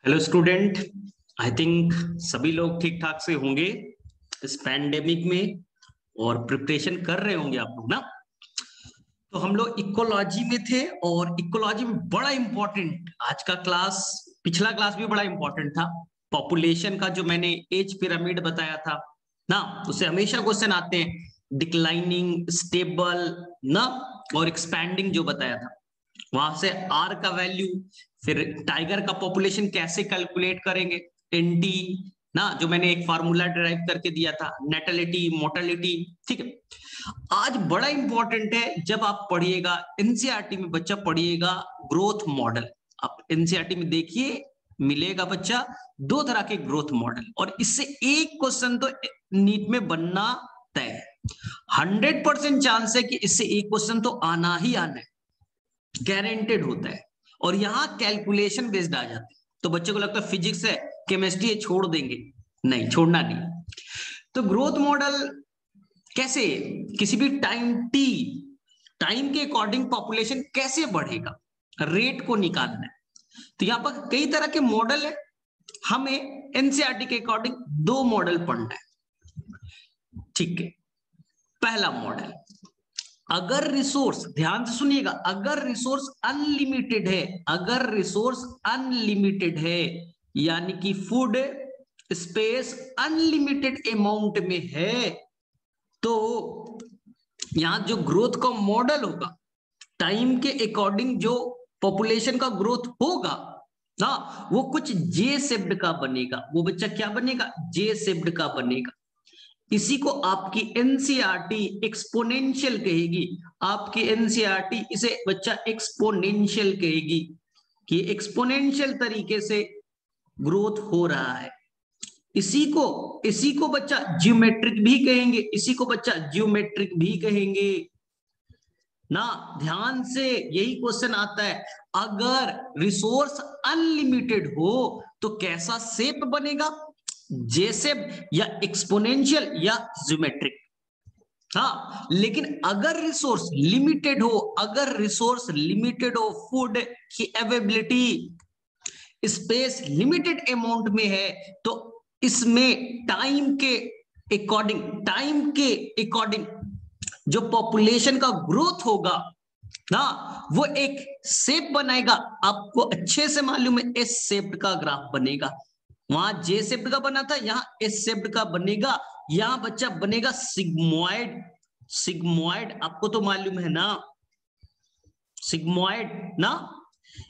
Hello student. I think सभी लोग ठीक ठाक से होंगे इस पैंडेमिक में और प्रिपरेशन कर रहे होंगे आप लोग ना। तो हम लोग इकोलॉजी में थे और इकोलॉजी में बड़ा इंपॉर्टेंट आज का क्लास, पिछला क्लास भी बड़ा इंपॉर्टेंट था। पॉपुलेशन का जो मैंने एज पिरामिड बताया था ना, उससे हमेशा क्वेश्चन आते हैं, डिक्लाइनिंग, स्टेबल ना, और एक्सपैंडिंग जो बताया था। वहां से आर का वैल्यू, फिर टाइगर का पॉपुलेशन कैसे कैलकुलेट करेंगे, एनटी ना, जो मैंने एक फार्मूला डिराइव करके दिया था, नेटलिटी, मोर्टेलिटी। ठीक है, आज बड़ा इंपॉर्टेंट है जब आप पढ़िएगा एनसीईआरटी में, बच्चा पढ़िएगा ग्रोथ मॉडल। आप एनसीईआरटी में देखिए, मिलेगा बच्चा दो तरह के ग्रोथ मॉडल, और इससे एक क्वेश्चन तो नीट में बनना तय है। 100% चांस है कि इससे एक क्वेश्चन तो आना ही आना है, गारंटेड होता है। और यहाँ कैलकुलेशन बेस्ड आ जाते हैं, तो बच्चे को लगता है फिजिक्स है, केमिस्ट्री है, छोड़ देंगे। नहीं, छोड़ना नहीं। तो ग्रोथ मॉडल कैसे, किसी भी टाइम के अकॉर्डिंग पॉपुलेशन कैसे बढ़ेगा, रेट को निकालना है। तो यहाँ पर कई तरह के मॉडल है, हमें एनसीईआरटी के अकॉर्डिंग दो मॉडल पढ़ना है। ठीक है, पहला मॉडल, अगर रिसोर्स, ध्यान से सुनिएगा, अगर रिसोर्स अनलिमिटेड है, अगर रिसोर्स अनलिमिटेड है, यानी कि फूड स्पेस अनलिमिटेड अमाउंट में है, तो यहां जो ग्रोथ का मॉडल होगा, टाइम के अकॉर्डिंग जो पॉपुलेशन का ग्रोथ होगा ना, वो कुछ जे शेप्ड का बनेगा। वो बच्चा क्या बनेगा? जे शेप्ड का बनेगा। इसी को आपकी एनसीईआरटी एक्सपोनेंशियल कहेगी। आपकी एनसीईआरटी इसे बच्चा एक्सपोनेंशियल कहेगी कि एक्सपोनेंशियल तरीके से ग्रोथ हो रहा है। इसी को बच्चा ज्योमेट्रिक भी कहेंगे, इसी को बच्चा ज्योमेट्रिक भी कहेंगे ना। ध्यान से, यही क्वेश्चन आता है, अगर रिसोर्स अनलिमिटेड हो तो कैसा शेप बनेगा? जे शेप या एक्सपोनेंशियल या ज्योमेट्रिक। हाँ, लेकिन अगर रिसोर्स लिमिटेड हो, अगर रिसोर्स लिमिटेड हो, फूड की अवेलेबिलिटी, स्पेस लिमिटेड अमाउंट में है, तो इसमें टाइम के अकॉर्डिंग जो पॉपुलेशन का ग्रोथ होगा ना, वो एक शेप बनाएगा। आपको अच्छे से मालूम है, एस शेप्ड का ग्राफ बनेगा। वहां जे शेप्ड का बना था, यहाँ एस शेप्ड का बनेगा। यहां बच्चा बनेगा सिग्मोइड। सिग्मोइड आपको तो मालूम है ना, सिग्मोइड ना।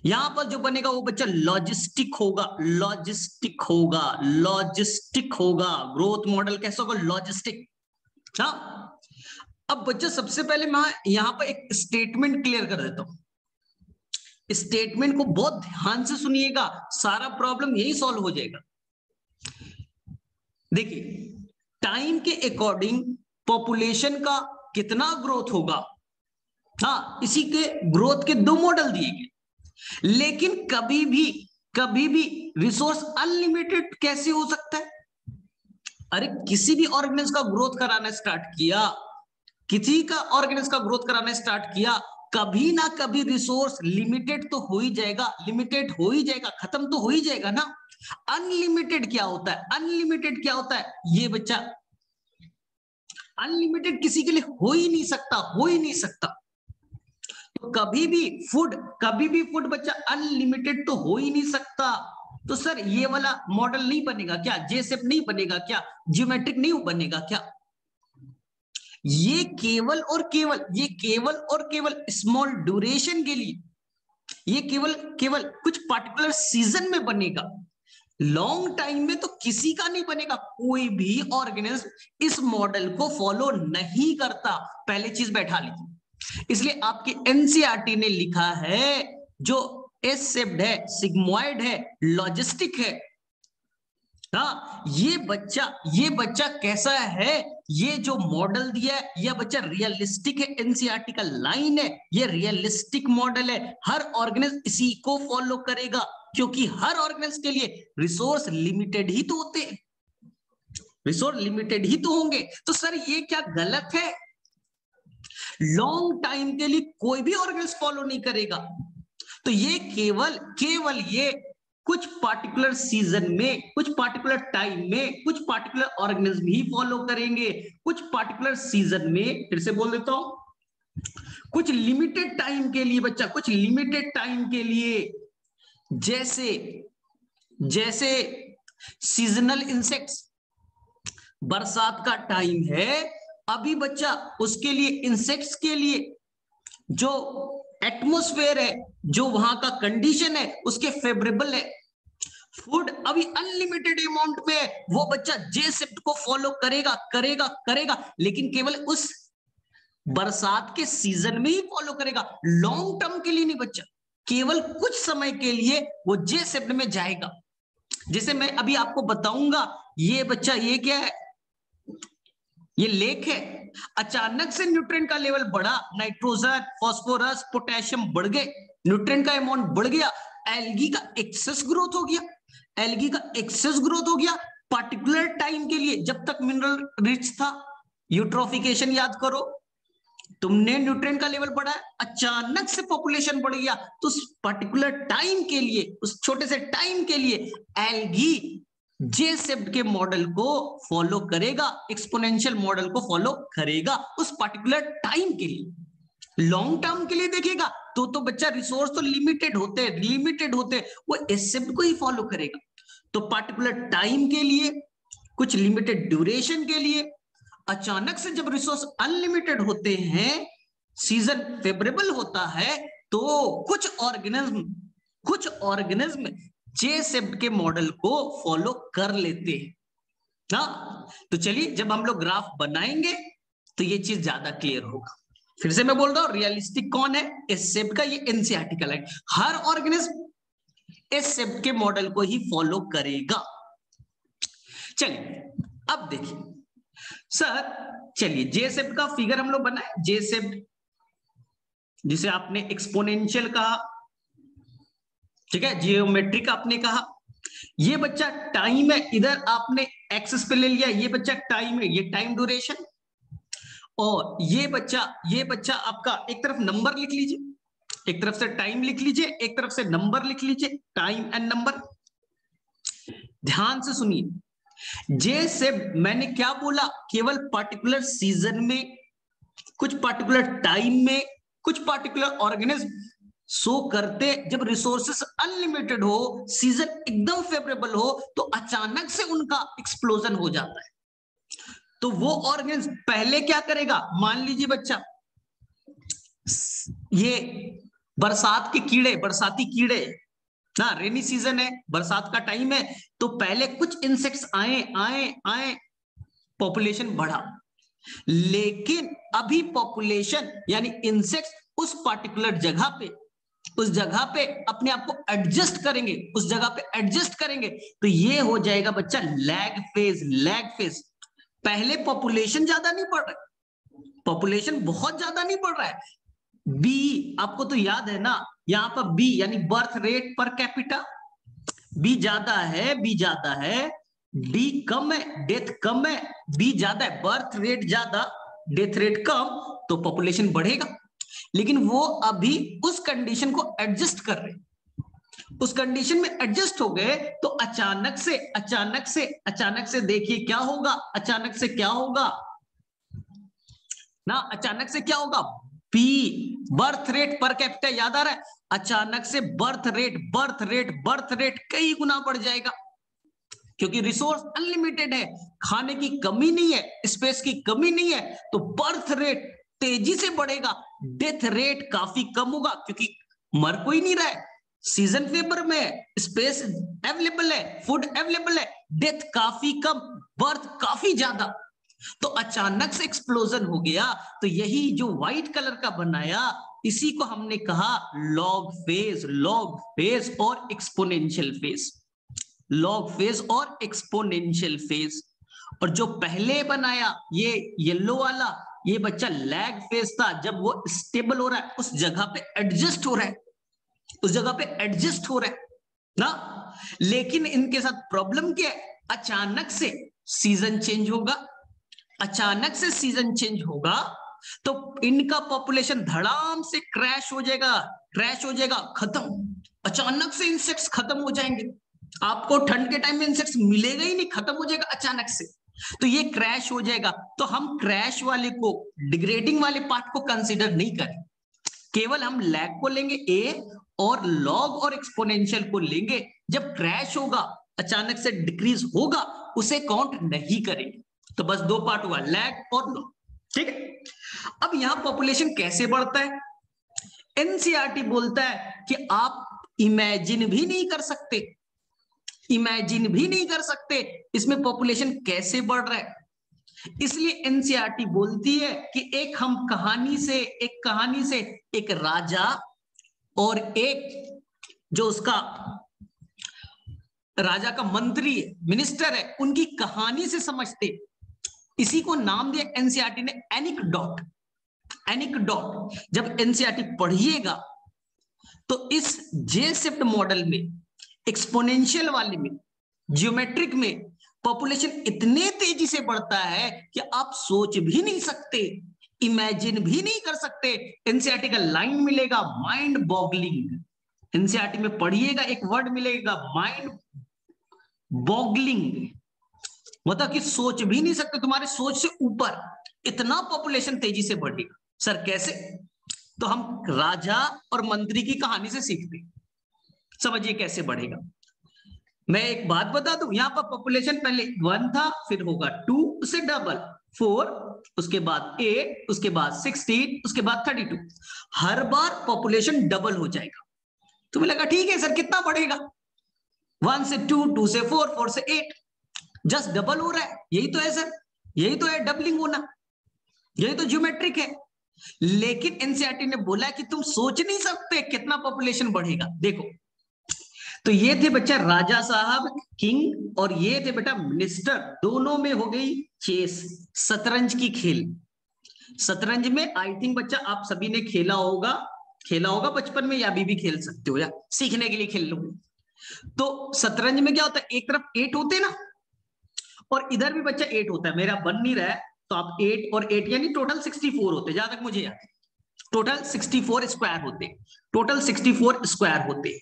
यहां पर जो बनेगा वो बच्चा लॉजिस्टिक होगा, लॉजिस्टिक होगा, लॉजिस्टिक होगा। ग्रोथ मॉडल कैसा होगा? लॉजिस्टिक। हाँ, अब बच्चा सबसे पहले मैं यहां पर एक स्टेटमेंट क्लियर कर देता हूं। स्टेटमेंट को बहुत ध्यान से सुनिएगा, सारा प्रॉब्लम यही सॉल्व हो जाएगा। देखिए, टाइम के अकॉर्डिंग पॉपुलेशन का कितना ग्रोथ होगा, हाँ, इसी के ग्रोथ के दो मॉडल दिए गए। लेकिन कभी भी रिसोर्स अनलिमिटेड कैसे हो सकता है? अरे, किसी भी ऑर्गेनिज्म का ग्रोथ कराना स्टार्ट किया, किसी का ऑर्गेनिज्म का ग्रोथ कराना स्टार्ट किया, कभी ना कभी रिसोर्स लिमिटेड तो हो ही जाएगा, लिमिटेड हो ही जाएगा, खत्म तो हो ही जाएगा ना। अनलिमिटेड क्या होता है? अनलिमिटेड क्या होता है? ये बच्चा, अनलिमिटेड किसी के लिए हो ही नहीं सकता, हो ही नहीं सकता। तो कभी भी फूड बच्चा अनलिमिटेड तो हो ही नहीं सकता। तो सर ये वाला मॉडल नहीं बनेगा क्या? जे शेप नहीं बनेगा क्या? ज्योमेट्रिक नहीं बनेगा क्या? ये केवल और केवल स्मॉल ड्यूरेशन के लिए, ये केवल कुछ पर्टिकुलर सीजन में बनेगा। लॉन्ग टाइम में तो किसी का नहीं बनेगा। कोई भी ऑर्गेनिज्म इस मॉडल को फॉलो नहीं करता, पहले चीज बैठा लीजिए। इसलिए आपकी एनसीईआरटी ने लिखा है, जो एस शेप्ड है, सिग्मोइड है, लॉजिस्टिक है। हाँ, ये बच्चा कैसा है? ये जो मॉडल दिया है, यह बच्चा रियलिस्टिक है। एनसीईआरटी का लाइन है, ये रियलिस्टिक मॉडल है। हर ऑर्गेनिज्म इसी को फॉलो करेगा, क्योंकि हर ऑर्गेनिज्म के लिए रिसोर्स लिमिटेड ही तो होते हैं, रिसोर्स लिमिटेड ही तो होंगे। तो सर ये क्या गलत है? लॉन्ग टाइम के लिए कोई भी ऑर्गेनिज्म फॉलो नहीं करेगा। तो ये केवल ये कुछ पार्टिकुलर सीजन में, कुछ पार्टिकुलर टाइम में, कुछ पार्टिकुलर ऑर्गेनिज्म ही फॉलो करेंगे, कुछ पार्टिकुलर सीजन में। फिर से बोल देता हूं, कुछ लिमिटेड टाइम के लिए बच्चा, कुछ लिमिटेड टाइम के लिए, जैसे जैसे सीजनल इंसेक्ट्स, बरसात का टाइम है अभी बच्चा, उसके लिए इंसेक्ट्स के लिए जो एटमॉस्फेयर है, जो वहां का कंडीशन है उसके फेवरेबल है, फूड अभी अनलिमिटेड अमाउंट में है, वो बच्चा जे शिफ्ट को फॉलो करेगा करेगा करेगा, लेकिन केवल उस बरसात के सीजन में ही फॉलो करेगा, लॉन्ग टर्म के लिए नहीं बच्चा, केवल कुछ समय के लिए वो जे शिफ्ट में जाएगा। जैसे मैं अभी आपको बताऊंगा, ये बच्चा ये क्या है, ये लेक है, अचानक से न्यूट्रिएंट का लेवल बढ़ा, नाइट्रोजन, फास्फोरस, पोटेशियम बढ़ गए, न्यूट्रिएंट का अमाउंट बढ़ गया, एल्गी का एक्सेस ग्रोथ हो गया, एल्गी का एक्सेस ग्रोथ हो गया पार्टिकुलर टाइम के लिए, जब तक मिनरल रिच था। यूट्रोफिकेशन याद करो, तुमने न्यूट्रिएंट का लेवल बढ़ाया, अचानक से पॉपुलेशन बढ़ गया, तो उस पर्टिकुलर टाइम के लिए, उस छोटे से टाइम के लिए एल्गी जे शेप्ड के मॉडल को फॉलो करेगा, एक्सपोनेंशियल मॉडल को फॉलो करेगा उस पर्टिकुलर टाइम के लिए। लॉन्ग टर्म के लिए देखेगा तो बच्चा रिसोर्स तो लिमिटेड होते हैं, लिमिटेड होते हैं, वो एस शेप्ड को ही फॉलो करेगा। तो पर्टिकुलर टाइम के लिए, कुछ लिमिटेड ड्यूरेशन के लिए, अचानक से जब रिसोर्स अनलिमिटेड होते हैं, सीजन फेवरेबल होता है, तो कुछ ऑर्गेनिज्म जे शेप्ड के मॉडल को फॉलो कर लेते हैं ना। तो चलिए, जब हम लोग ग्राफ बनाएंगे तो ये चीज ज्यादा क्लियर होगा। फिर से मैं बोल रहा हूं, रियलिस्टिक कौन है, एस शेप्ड का, ये एनसीईआरटी का लाइन, हर ऑर्गेनिज्म एस शेप्ड के मॉडल को ही फॉलो करेगा। चलिए अब देखिए सर, चलिए जे शेप्ड का फिगर हम लोग बनाए, जे शेप्ड जिसे आपने एक्सपोनेंशियल कहा, ठीक है, जियोमेट्रिक आपने कहा, ये बच्चा टाइम है, इधर आपने एक्सेस पे ले लिया, ये बच्चा टाइम है, ये टाइम ड्यूरेशन, और ये बच्चा आपका, एक तरफ नंबर लिख लीजिए, एक तरफ से टाइम लिख लीजिए, एक तरफ से नंबर लिख लीजिए, टाइम एंड नंबर। ध्यान से सुनिए, जे से मैंने क्या बोला, केवल पर्टिकुलर सीजन में, कुछ पर्टिकुलर टाइम में, कुछ पर्टिकुलर ऑर्गेनिज्म शो करते, जब रिसोर्सेस अनलिमिटेड हो, सीजन एकदम फेवरेबल हो, तो अचानक से उनका एक्सप्लोजन हो जाता है। तो वो ऑर्गेनिज्म पहले क्या करेगा, मान लीजिए बच्चा, ये बरसात के कीड़े, बरसाती कीड़े ना, रेनी सीजन है, बरसात का टाइम है, तो पहले कुछ इंसेक्ट्स आए आए आए, पॉपुलेशन बढ़ा, लेकिन अभी पॉपुलेशन यानी इंसेक्ट्स उस पर्टिकुलर जगह पे, उस जगह पे अपने आप को एडजस्ट करेंगे, उस जगह पे एडजस्ट करेंगे, तो ये हो जाएगा बच्चा लैग फेज, लैग फेज। पहले पॉपुलेशन ज्यादा नहीं बढ़ रहा, पॉपुलेशन बहुत ज्यादा नहीं बढ़ रहा है, बी आपको तो याद है ना, यहां पर बी यानी birth rate per capita, B ज्यादा है, बी ज्यादा है, डी कम है, डेथ कम है, बी ज्यादा है, बर्थ रेट ज्यादा, डेथ रेट कम, तो पॉपुलेशन बढ़ेगा। लेकिन वो अभी उस कंडीशन को एडजस्ट कर रहे, उस कंडीशन में एडजस्ट हो गए, तो अचानक से देखिए क्या होगा, अचानक से क्या होगा ना, अचानक से क्या होगा, P birth rate per capita, याद आ रहा है, अचानक से बर्थ रेट कई गुना बढ़ जाएगा, क्योंकि रिसोर्स अनलिमिटेड है, खाने की कमी नहीं है, स्पेस की कमी नहीं है, तो बर्थ रेट तेजी से बढ़ेगा, डेथ रेट काफी कम होगा, क्योंकि मर कोई नहीं रहा है, सीजन फेवर में, स्पेस अवेलेबल है, फूड अवेलेबल है, डेथ काफी कम, बर्थ काफी ज्यादा, तो अचानक से एक्सप्लोजन हो गया। तो यही जो व्हाइट कलर का बनाया, इसी को हमने कहा लॉग फेज और एक्सपोनेंशियल फेज, लॉग फेज और एक्सपोनेंशियल फेज। और जो पहले बनाया ये येलो वाला, ये बच्चा लैग फेज था, जब वो स्टेबल हो रहा है, उस जगह पे एडजस्ट हो रहा है, उस जगह पे एडजस्ट हो रहा है ना। लेकिन इनके साथ प्रॉब्लम क्या है, अचानक से सीजन चेंज होगा, अचानक से सीजन चेंज होगा, तो इनका पॉपुलेशन धड़ाम से क्रैश हो जाएगा, खत्म, अचानक से इंसेक्ट्स खत्म हो जाएंगे, आपको ठंड के टाइम में इंसेक्ट्स मिलेगा ही नहीं, खत्म हो जाएगा अचानक से, तो ये क्रैश हो जाएगा। तो हम क्रैश वाले को, डिग्रेडिंग वाले पार्ट को कंसीडर नहीं करें, केवल हम लैग को लेंगे ए और लॉग और एक्सपोनेंशियल को लेंगे। जब क्रैश होगा, अचानक से डिक्रीज होगा, उसे काउंट नहीं करेंगे। तो बस दो पार्ट हुआ, लैग और लॉग, ठीक है। अब यहां पॉपुलेशन कैसे बढ़ता है, एनसीईआरटी बोलता है कि आप इमेजिन भी नहीं कर सकते, इमेजिन भी नहीं कर सकते इसमें पॉपुलेशन कैसे बढ़ रहा है। इसलिए एनसीईआरटी बोलती है कि एक हम कहानी से एक राजा और एक जो उसका राजा का मंत्री है, मिनिस्टर है, उनकी कहानी से समझते। इसी को नाम दिया एनसीईआरटी ने एनिकडॉट। एनिकडॉट जब एनसीईआरटी पढ़िएगा तो इस जे शिफ्ट मॉडल में, एक्सपोनेंशियल वाले में, ज्योमेट्रिक में पॉपुलेशन इतने तेजी से बढ़ता है कि आप सोच भी नहीं सकते, इमेजिन भी नहीं कर सकते। एनसीईआरटी का लाइन मिलेगा, माइंड बॉगलिंग। एनसीईआरटी में पढ़िएगा, एक वर्ड मिलेगा माइंड बॉगलिंग, मतलब कि सोच भी नहीं सकते, तुम्हारे सोच से ऊपर इतना पॉपुलेशन तेजी से बढ़ेगा। सर कैसे? तो हम राजा और मंत्री की कहानी से सीखते, समझिए कैसे बढ़ेगा। मैं एक बात बता दूं, यहां पर पॉपुलेशन पहले 1 था, फिर होगा 2, उससे डबल 4, उसके बाद 8, उसके बाद 16, उसके बाद 32। हर बार पॉपुलेशन डबल हो जाएगा। तुम्हें लगा ठीक है सर कितना बढ़ेगा, 1 से 2, 2 से 4, 4 से 8, जस्ट डबल हो रहा है। यही तो है सर, यही तो है डबलिंग होना, यही तो ज्योमेट्रिक है। लेकिन एनसीईआरटी ने बोला कि तुम सोच नहीं सकते कितना पॉपुलेशन बढ़ेगा। देखो, तो ये थे बच्चा राजा साहब, किंग, और ये थे बेटा मिनिस्टर। दोनों में हो गई चेस, शतरंज की खेल। शतरंज में आई थिंक बच्चा आप सभी ने खेला होगा बचपन में, या अभी भी खेल सकते हो, या सीखने के लिए खेल लो। तो शतरंज में क्या होता है, एक तरफ 8 होते हैं ना, और इधर भी बच्चा 8 होता है। मेरा बन नहीं रहा है, तो आप 8 और 8 यानी टोटल 64 होते, जहां तक मुझे याद है टोटल 64 स्क्वायर होते, टोटल 64 स्क्वायर होते।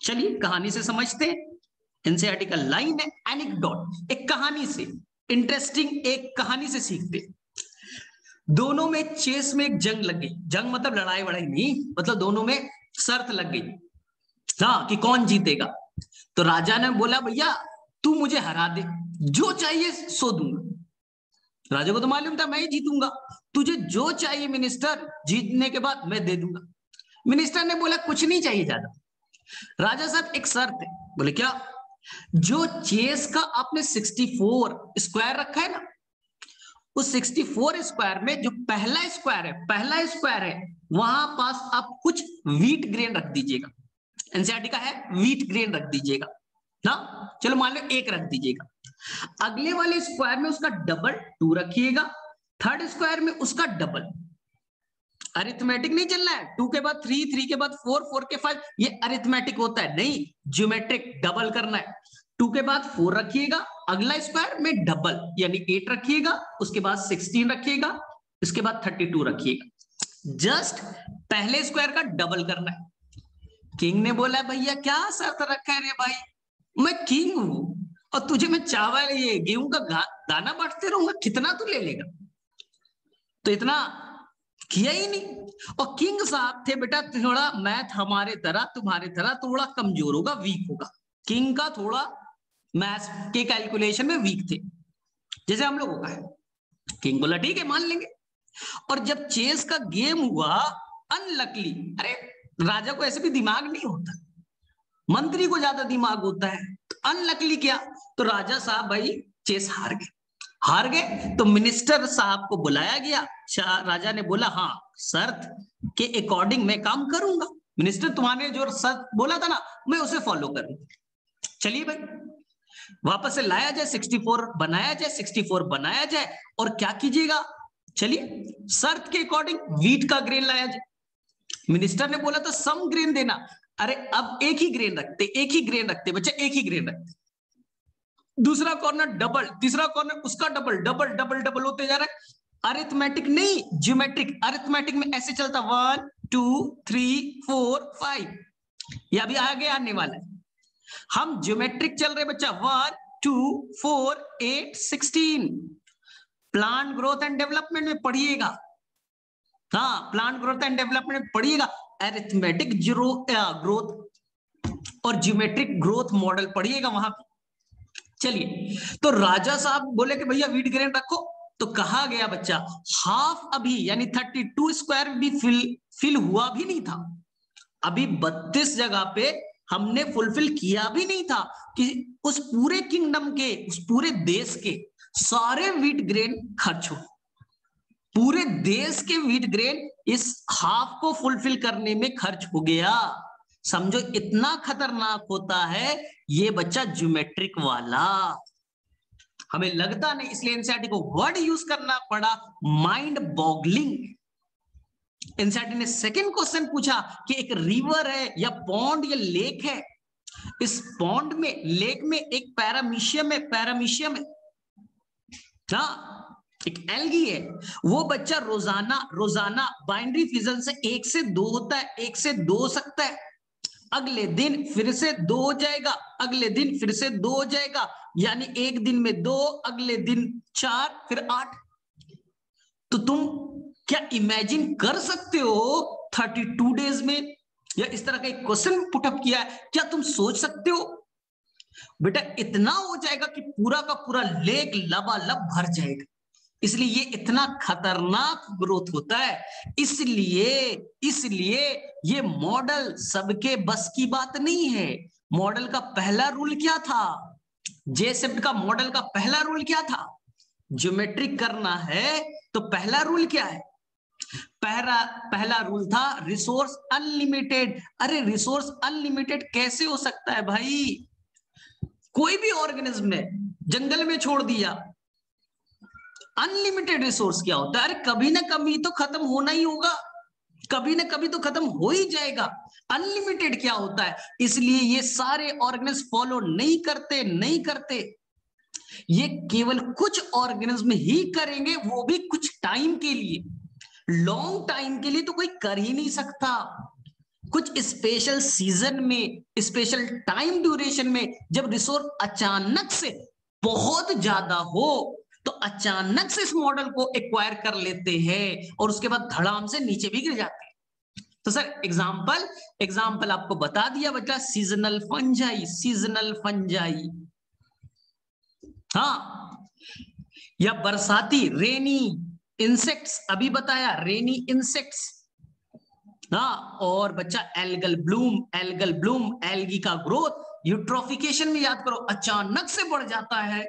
चलिए कहानी से समझते हैं। एनसीईआरटी का लाइन है एनेक्डोट, एक कहानी से, इंटरेस्टिंग एक कहानी से सीखते। दोनों में चेस में एक जंग लग गई, जंग मतलब लड़ाई वड़ाई नहीं, मतलब दोनों में शर्त लग गई, हाँ, कि कौन जीतेगा। तो राजा ने बोला भैया तू मुझे हरा दे, जो चाहिए सो दूंगा। राजा को तो मालूम था मैं ही जीतूंगा, तुझे जो चाहिए मिनिस्टर, जीतने के बाद मैं दे दूंगा। मिनिस्टर ने बोला कुछ नहीं चाहिए ज्यादा। राजा साहब एक शर्त है। बोले क्या? जो चेस का आपने 64 स्क्वायर रखा है ना, उस 64 स्क्वायर में जो पहला स्क्वायर है, वहां पास आप कुछ व्हीट ग्रेन रख दीजिएगा। एनसीईआरटी का है व्हीट ग्रेन रख दीजिएगा ना, चलो मान लो 1 रख दीजिएगा। अगले वाले स्क्वायर में उसका डबल 2 रखिएगा, थर्ड स्क्वायर में उसका डबल। अरिथमेटिक नहीं चलना है, 2 के बाद 3, 3 के बाद 4, 4 के 5, ये अरिथमेटिक होता है, नहीं ज्योमेट्रिक डबल करना है। 2 के बाद 4 रखिएगा, अगला स्क्वायर में डबल यानी 8 रखिएगा, उसके बाद 16 रखिएगा, उसके बाद 32 रखिएगा। जस्ट पहले स्क्वायर का डबल करना है। किंग ने बोला भैया क्या शर्त रखा है रे भाई, मैं किंग हूं और तुझे मैं चावल ये गेहूं का दाना बांटते रहूंगा, कितना तू ले लेगा? तो इतना किया ही नहीं। और किंग साहब थे बेटा थोड़ा मैथ हमारे तरह तुम्हारे तरह थोड़ा कमजोर होगा, वीक होगा। किंग का थोड़ा मैथ के कैलकुलेशन में वीक थे, जैसे हम लोगों का है। किंग बोला ठीक है मान लेंगे। और जब चेस का गेम हुआ, अनलकली, अरे राजा को ऐसे भी दिमाग नहीं होता, मंत्री को ज्यादा दिमाग होता है, तो अनलकली क्या, तो राजा साहब भाई चेस हार गए। तो मिनिस्टर साहब को बुलाया गया। राजा ने बोला हाँ शर्त के अकॉर्डिंग मैं काम करूंगा। मिनिस्टर तुम्हारे जो शर्त बोला था ना, मैं उसे फॉलो करूंगा। चलिए भाई वापस से लाया जाए, 64 बनाया जाए, 64 बनाया जाए, और क्या कीजिएगा, चलिए शर्त के अकॉर्डिंग व्हीट का ग्रेन लाया जाए। मिनिस्टर ने बोला था सम ग्रेन देना, अरे अब एक ही ग्रेन रखते बच्चे, एक ही ग्रेन रखते। दूसरा कॉर्नर डबल, तीसरा कॉर्नर उसका डबल, डबल डबल डबल होते जा रहा है। अरिथमेटिक नहीं ज्योमेट्रिक। अरिथमेटिक में ऐसे चलता 1 2 3 4 5, ये अभी आगे आने वाला है। हम ज्योमेट्रिक चल रहे बच्चा, 1 2 4 8 16 प्लांट ग्रोथ एंड डेवलपमेंट में पढ़िएगा। हाँ, प्लांट ग्रोथ एंड डेवलपमेंट में पढ़िएगा। अरिथमेटिक ग्रोथ और ज्योमेट्रिक ग्रोथ मॉडल पढ़िएगा वहां पे। चलिए, तो राजा साहब बोले कि भैया वीट ग्रेन रखो, तो कहा गया बच्चा हाफ अभी यानी 32 स्क्वायर भी फिल हुआ भी नहीं था। अभी 32 जगह पे हमने फुलफिल किया भी नहीं था कि उस पूरे किंगडम के, उस पूरे देश के सारे वीट ग्रेन खर्च हो। पूरे देश के वीट ग्रेन इस हाफ को फुलफिल करने में खर्च हो गया। समझो इतना खतरनाक होता है ये बच्चा ज्योमेट्रिक वाला। हमें लगता नहीं, इसलिए एनसीईआरटी को वर्ड यूज करना पड़ा, माइंड बॉगलिंग। एनसीईआरटी ने सेकंड क्वेश्चन पूछा कि एक रिवर है या पॉन्ड या लेक है, इस पॉन्ड में, लेक में एक पैरामीशियम है, पैरामीशियम है, हाँ एक एल्गी है, वो बच्चा रोजाना बाइनरी फिजन से 1 से 2 होता है, 1 से 2 हो सकता है, अगले दिन फिर से 2 हो जाएगा, अगले दिन फिर से 2 हो जाएगा, यानी एक दिन में 2, अगले दिन 4, फिर 8। तो तुम क्या इमेजिन कर सकते हो 32 डेज में, या इस तरह का एक क्वेश्चन पुटअप किया है, क्या तुम सोच सकते हो? बेटा इतना हो जाएगा कि पूरा का पूरा लेक लबालब भर जाएगा। इसलिए ये इतना खतरनाक ग्रोथ होता है। इसलिए ये मॉडल सबके बस की बात नहीं है। मॉडल का पहला रूल क्या था? जेसेप्ट का मॉडल का पहला रूल क्या था? ज्योमेट्रिक करना है तो पहला रूल क्या है? पहला रूल था रिसोर्स अनलिमिटेड। अरे रिसोर्स अनलिमिटेड कैसे हो सकता है भाई? कोई भी ऑर्गेनिज्म ने जंगल में छोड़ दिया, अनलिमिटेड रिसोर्स क्या होता है? अरे कभी ना कभी तो खत्म होना ही होगा, कभी ना कभी तो खत्म हो ही जाएगा। अनलिमिटेड क्या होता है? इसलिए ये सारे ऑर्गेनिज्म फॉलो नहीं करते। ये केवल कुछ ऑर्गेनिज्म ही करेंगे, वो भी कुछ टाइम के लिए। लॉन्ग टाइम के लिए तो कोई कर ही नहीं सकता। कुछ स्पेशल सीजन में, स्पेशल टाइम ड्यूरेशन में, जब रिसोर्स अचानक से बहुत ज्यादा हो तो अचानक से इस मॉडल को एक्वायर कर लेते हैं और उसके बाद धड़ाम से नीचे भी गिर जाते हैं। तो सर एग्जाम्पल आपको बता दिया बच्चा, सीजनल फंजाई, हाँ, या बरसाती रेनी इंसेक्ट्स, अभी बताया रेनी इंसेक्ट्स, हाँ, और बच्चा एल्गल ब्लूम एल्गी का ग्रोथ यूट्रोफिकेशन में याद करो, अचानक से बढ़ जाता है,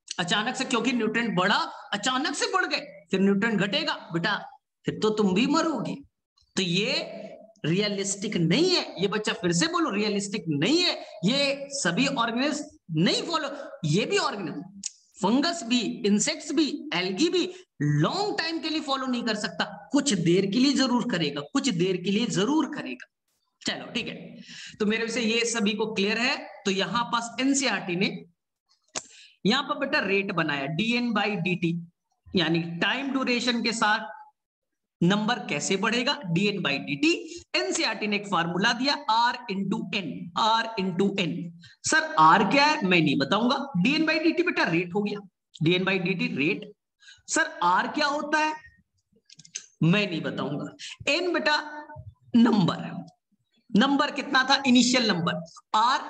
अचानक से, क्योंकि न्यूट्रिएंट बढ़ा, अचानक से बढ़ गए, फिर न्यूट्रिएंट घटेगा बेटा, फिर तो तुम भी मरोगे। तो ये रियलिस्टिक नहीं है, ये बच्चा फिर से बोलो रियलिस्टिक नहीं है। ये सभी ऑर्गेनिज्म नहीं फॉलो, ये भी ऑर्गेनिज्म, फंगस भी, इंसेक्ट्स भी, एल्गी भी लॉन्ग टाइम के लिए फॉलो नहीं कर सकता, कुछ देर के लिए जरूर करेगा, कुछ देर के लिए जरूर करेगा। चलो ठीक है, तो मेरे से ये सभी को क्लियर है। तो यहां पास एनसीईआरटी ने यहां पर बेटा रेट बनाया dn/dt, यानी टाइम ड्यूरेशन के साथ नंबर कैसे बढ़ेगा, dn/dt। एनसीईआरटी ने एक फार्मूला दिया r into n। Sir r क्या है मैं नहीं बताऊंगा, dn/dt बेटा रेट हो गया, dn/dt रेट। सर r क्या होता है मैं नहीं बताऊंगा, n बेटा नंबर कितना था, initial number, r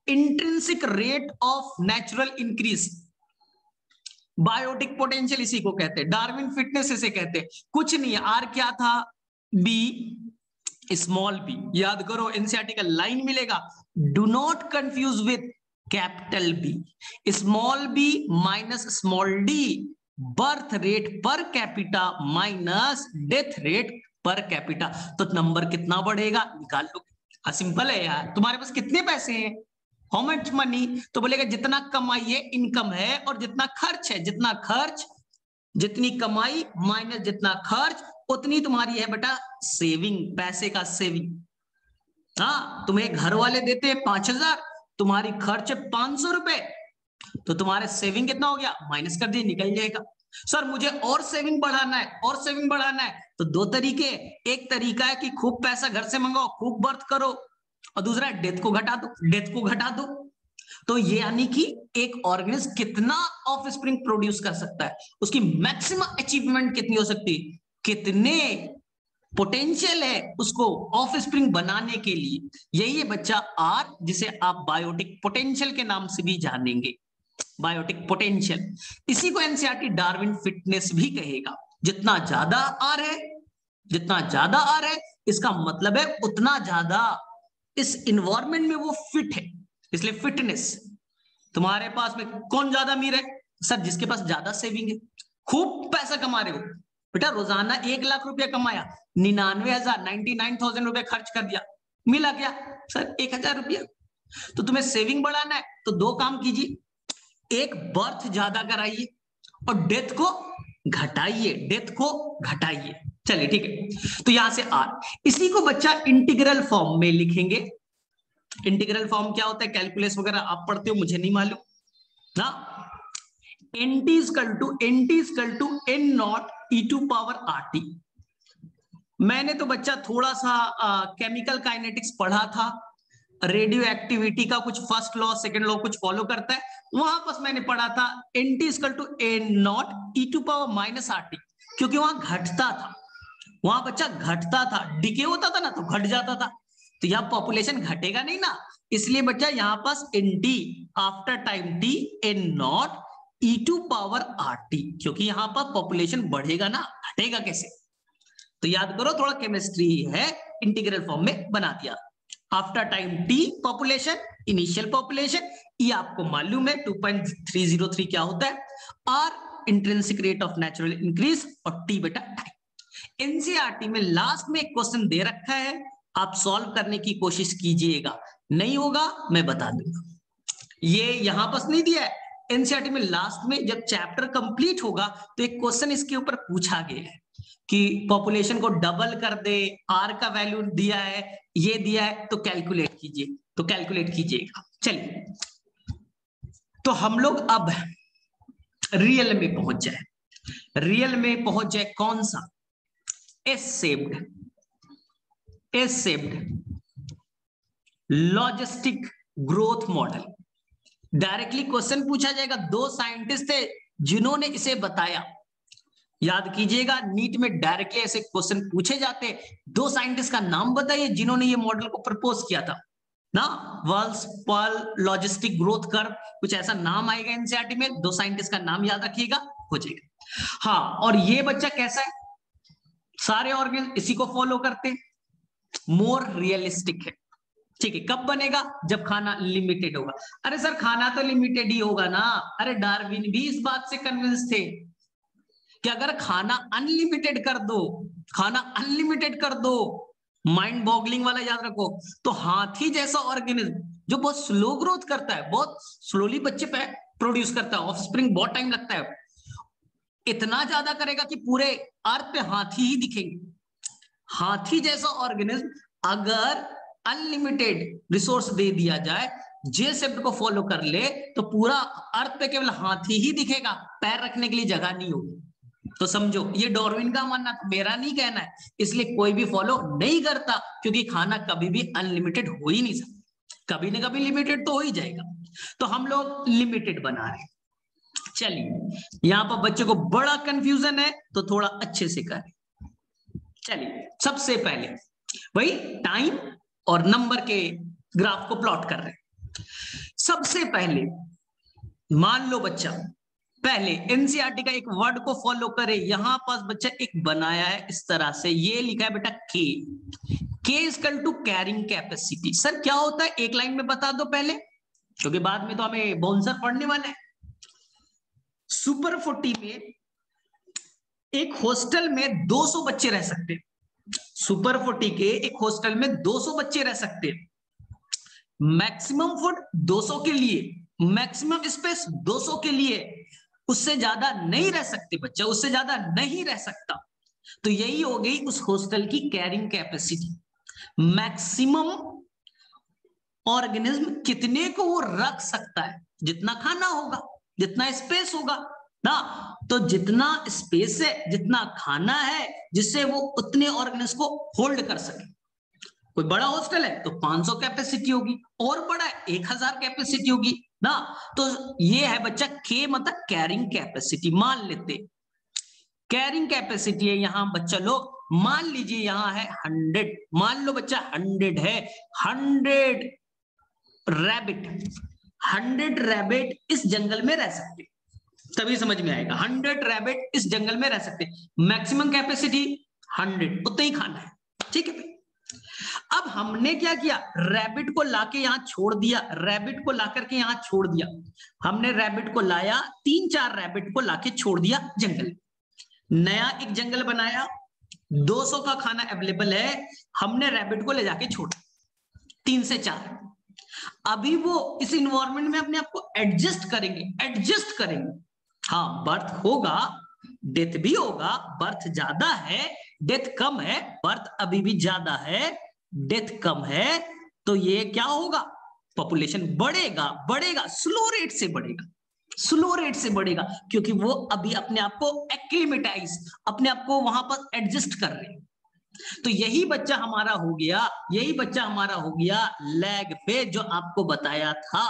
intrinsic rate of natural increase, biotic potential इसी को कहते हैं, डार्विन फिटनेस इसे कहते हैं, कुछ नहीं है। आर क्या था, बी स्मॉल बी, याद करो एनसीईआरटी का लाइन मिलेगा, do not confuse with capital B, small B minus small D, birth rate per capita minus death rate per capita. तो नंबर कितना बढ़ेगा निकाल लो, सिंपल है यार। तुम्हारे पास कितने पैसे हैं, हाउ मच मनी, तो बोलेगा जितना कमाई है इनकम है, और जितना खर्च है, जितना खर्च, जितनी कमाई माइनस जितना खर्च, उतनी तुम्हारी है बेटा सेविंग, पैसे का सेविंग। हाँ, तुम्हें घर वाले देते हैं 5,000, तुम्हारी खर्च है 500 रुपए, तो तुम्हारे सेविंग कितना हो गया, माइनस कर दिए, निकल जाएगा। सर मुझे और सेविंग बढ़ाना है, और सेविंग बढ़ाना है, तो दो तरीके, एक तरीका है कि खूब पैसा घर से मंगाओ, खूब बर्थ करो, और दूसरा डेथ को घटा दो, डेथ को घटा दो। तो ये यानी कि एक ऑर्गेनिज्म कितना ऑफस्प्रिंग प्रोड्यूस कर सकता है, उसकी मैक्सिमम अचीवमेंट कितनी हो सकती है, कितने पोटेंशियल है उसको ऑफस्प्रिंग बनाने के लिए। यही है बच्चा आर, जिसे आप बायोटिक पोटेंशियल के नाम से भी जानेंगे, बायोटिक पोटेंशियल। इसी को एनसीईआरटी डार्विन फिटनेस भी कहेगा। जितना ज्यादा आर है, जितना ज्यादा आर है, इसका मतलब है उतना ज्यादा इस इन्वायरमेंट में वो फिट है, इसलिए फिटनेस। तुम्हारे पास में कौन ज्यादा अमीर है? सर जिसके पास ज्यादा सेविंग है, खूब पैसा कमा रहे हो बेटा, रोजाना 1 लाख रुपया कमाया, 99,000 रुपए खर्च कर दिया, मिला क्या सर? 1,000 रुपया। तो तुम्हें सेविंग बढ़ाना है तो दो काम कीजिए, एक बर्थ ज्यादा कराइए और डेथ को घटाइए, डेथ को घटाइए। चलिए ठीक है, तो यहां से आर, इसी को बच्चा इंटीग्रल फॉर्म में लिखेंगे। इंटीग्रल फॉर्म क्या होता है, कैलकुलस वगैरह आप पढ़ते हो, मुझे नहीं मालूम ना। nt equal to n nought e to power rt। मैंने तो बच्चा थोड़ा सा केमिकल काइनेटिक्स पढ़ा था, रेडियो एक्टिविटी का कुछ फर्स्ट लॉ सेकंड लॉ कुछ फॉलो करता है, वहां पर मैंने पढ़ा था nt equal to n nought e to power minus rt, क्योंकि वहां घटता था, वहां बच्चा घटता था, डिके होता था ना तो घट जाता था, तो यहां पॉपुलेशन घटेगा नहीं ना, इसलिए बच्चा यहां पास nt after time t n nought e to power rt, क्योंकि यहां पर पॉपुलेशन बढ़ेगा ना, घटेगा कैसे? तो याद करो, थोड़ा केमिस्ट्री है, इंटीग्रल फॉर्म में बना दिया। After time t population, initial population, ये आपको मालूम है 2.303 क्या होता है, r intrinsic rate of natural increase, और t बेटा टाइम। एनसीईआरटी में लास्ट में एक क्वेश्चन दे रखा है, आप सॉल्व करने की कोशिश कीजिएगा, नहीं होगा मैं बता दूंगा, ये यहां पास नहीं दिया है। एनसीईआरटी में लास्ट में जब चैप्टर कंप्लीट होगा तो एक क्वेश्चन इसके ऊपर पूछा गया है कि पॉपुलेशन को डबल कर दे, आर का वैल्यू दिया है, ये दिया है, तो कैलकुलेट कीजिए, तो कैलकुलेट कीजिएगा। चलिए, तो हम लोग अब रियल में पहुंच जाए, रियल में पहुंच जाए कौन सा, S shaped logistic growth model. Directly question पूछा जाएगा, दो साइंटिस्ट थे जिन्होंने इसे बताया, याद कीजिएगा नीट में डायरेक्टली ऐसे क्वेश्चन पूछे जाते, दो साइंटिस्ट का नाम बताइए जिन्होंने ये मॉडल को प्रपोज किया था ना, Verhulst Pearl logistic growth curve, कुछ ऐसा नाम आएगा एनसीईआरटी में, दो साइंटिस्ट का नाम याद रखिएगा, हो जाएगा। हाँ, और ये बच्चा कैसा है, सारे ऑर्गेन इसी को फॉलो करते हैं, मोर रियलिस्टिक है, ठीक है। कब बनेगा, जब खाना लिमिटेड होगा। अरे सर खाना तो लिमिटेड ही होगा ना, अरे डार्विन भी इस बात से कन्विंस थे कि अगर खाना अनलिमिटेड कर दो, खाना अनलिमिटेड कर दो, माइंड बॉगलिंग वाला याद रखो, तो हाथी जैसा ऑर्गेनिज्म जो बहुत स्लो ग्रोथ करता है, बहुत स्लोली बच्चे पे प्रोड्यूस करता है, ऑफस्प्रिंग बहुत टाइम लगता है, इतना ज्यादा करेगा कि पूरे अर्थ पे हाथी ही दिखेंगे। हाथी जैसा ऑर्गेनिज्म अगर अनलिमिटेड रिसोर्स दे दिया जाए, जे शेप्ड को फॉलो कर ले, तो पूरा अर्थ पे केवल हाथी ही दिखेगा, पैर रखने के लिए जगह नहीं होगी। तो समझो, ये डार्विन का मानना, मेरा नहीं कहना है, इसलिए कोई भी फॉलो नहीं करता, क्योंकि खाना कभी भी अनलिमिटेड हो ही नहीं सकता, कभी ना कभी लिमिटेड तो हो ही जाएगा। तो हम लोग लिमिटेड बना रहे हैं। चलिए, यहां पर बच्चे को बड़ा कंफ्यूजन है, तो थोड़ा अच्छे से करें। चलिए, सबसे पहले वही टाइम और नंबर के ग्राफ को प्लॉट कर रहे हैं। सबसे पहले मान लो बच्चा पहले एनसीईआरटी का एक वर्ड को फॉलो करे, यहां पास बच्चा एक बनाया है इस तरह से, ये लिखा है बेटा K equal to carrying capacity. Sir क्या होता है, एक लाइन में बता दो पहले, क्योंकि बाद में तो हमें बाउंसर पढ़ने वाला है। सुपर 40 में एक हॉस्टल में 200 बच्चे रह सकते हैं, सुपर 40 के एक हॉस्टल में 200 बच्चे रह सकते हैं, मैक्सिमम फुड 200 के लिए, मैक्सिमम स्पेस 200 के लिए, उससे ज्यादा नहीं रह सकते बच्चा, उससे ज्यादा नहीं रह सकता। तो यही हो गई उस हॉस्टल की कैरिंग कैपेसिटी। मैक्सिमम ऑर्गेनिज्म कितने को वो रख सकता है, जितना खाना होगा, जितना स्पेस होगा ना, तो जितना स्पेस है, जितना खाना है, जिससे वो उतने ऑर्गेनिज्म को होल्ड कर सके। कोई बड़ा हॉस्टल है तो 500 कैपेसिटी होगी, और बड़ा है 1000 कैपेसिटी होगी ना। तो ये है बच्चा के मतलब कैरिंग कैपेसिटी। मान लेते कैरिंग कैपेसिटी है यहां बच्चा लोग, मान लीजिए यहां है 100, मान लो बच्चा 100 है, 100 रैबिट, 100 रैबिट इस जंगल में रह सकते, तभी समझ में आएगा। 100 रैबिट इस जंगल में रह सकते, मैक्सिमम कैपेसिटी 100, उतना ही खाना है, ठीक है भाई। अब हमने क्या किया, रैबिट को लाके यहां छोड़ दिया, रैबिट को लाकर के यहां छोड़ दिया, हमने रैबिट को लाया, 3-4 रैबिट को लाके छोड़ दिया जंगल, नया एक जंगल बनाया, 200 का खाना अवेलेबल है, हमने रैबिट को ले जाके छोड़ा 3 से 4। अभी वो इस इन्वायरमेंट में अपने आप को एडजस्ट करेंगे, एडजस्ट करेंगे। हाँ बर्थ होगा, डेथ भी होगा, बर्थ ज्यादा है डेथ कम है, बर्थ अभी भी ज्यादा है डेथ कम है, तो ये क्या होगा, पॉपुलेशन बढ़ेगा, बढ़ेगा, स्लो रेट से बढ़ेगा, स्लो रेट से बढ़ेगा, क्योंकि वो अभी अपने आप को एक्लिमेटाइज, अपने आप को वहां पर एडजस्ट कर रहे हैं। तो यही बच्चा हमारा हो गया, यही बच्चा हमारा हो गया लैग फेज जो आपको बताया था।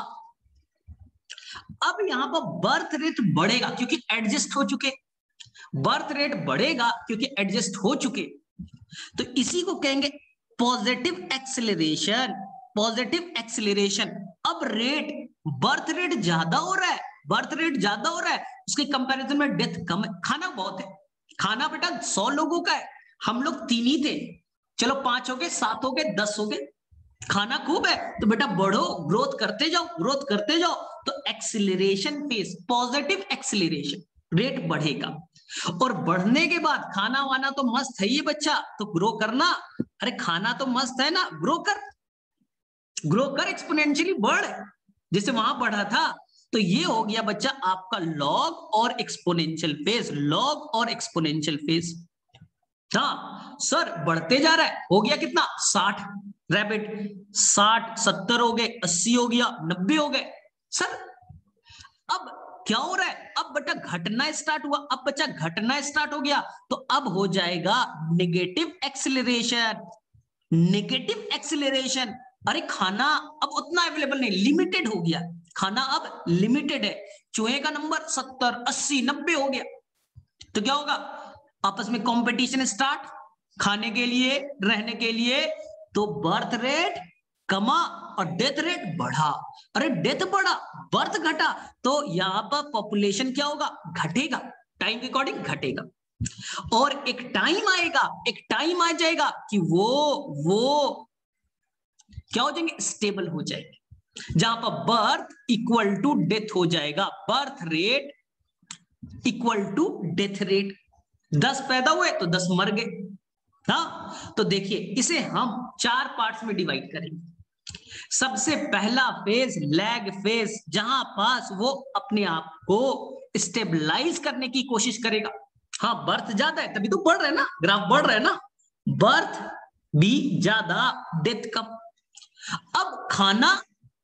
अब यहां पर बर्थ रेट बढ़ेगा क्योंकि एडजस्ट हो चुके, बर्थ रेट बढ़ेगा क्योंकि एडजस्ट हो चुके, तो इसी को कहेंगे पॉजिटिव एक्सेलरेशन, पॉजिटिव एक्सेलरेशन। अब रेट, बर्थ रेट ज्यादा हो रहा है, बर्थ रेट ज्यादा हो रहा है, उसके कंपैरिजन में डेथ कम है, खाना बहुत है, खाना बेटा 100 लोगों का है, हम लोग 3 ही थे, चलो 5 हो गए, 7 हो गए, 10 हो गए, खाना खूब है, तो बेटा बढ़ो, ग्रोथ करते जाओ, ग्रोथ करते जाओ, तो acceleration phase, positive acceleration, rate बढ़ेगा। और बढ़ने के बाद खाना वाना तो मस्त है ये बच्चा, तो ग्रो करना, अरे खाना तो मस्त है ना, ग्रो कर, ग्रो कर, एक्सपोनेंशियली बढ़, जैसे वहां बढ़ा था। तो ये हो गया बच्चा आपका लॉग और एक्सपोनेंशियल फेज, लॉग और एक्सपोनेंशियल फेज। हाँ सर बढ़ते जा रहा है, हो गया कितना 60 रैबिट, 60 70 हो गए, 80 हो गया, 90 हो गए, सर अब क्या हो रहा है, अब बेटा घटना स्टार्ट हुआ, अब बच्चा घटना स्टार्ट हो गया, तो अब हो जाएगा नेगेटिव एक्सिलरेशन, नेगेटिव एक्सिलरेशन। अरे खाना अब उतना अवेलेबल नहीं, लिमिटेड हो गया, खाना अब लिमिटेड है, चूहे का नंबर 70 80 90 हो गया, तो क्या होगा, आपस में कंपटीशन स्टार्ट, खाने के लिए, रहने के लिए, तो बर्थ रेट कमा और डेथ रेट बढ़ा, अरे डेथ बढ़ा बर्थ घटा, तो यहां पर पॉपुलेशन क्या होगा, घटेगा, टाइम के अकॉर्डिंग घटेगा, और एक टाइम आएगा, एक टाइम आ जाएगा कि वो क्या हो जाएंगे, स्टेबल हो जाएंगे, जहां पर बर्थ इक्वल टू डेथ हो जाएगा, birth rate equal to death rate, 10 पैदा हुए तो 10 मर गए। हाँ तो देखिए इसे हम 4 पार्ट्स में डिवाइड करेंगे। सबसे पहला फेज लैग फेज, जहां पास वो अपने आप को स्टेबलाइज करने की कोशिश करेगा। हाँ बर्थ ज्यादा है तभी तो बढ़ रहा है ना, ग्राफ बढ़ रहा है ना, बर्थ भी ज्यादा डेथ कम। अब खाना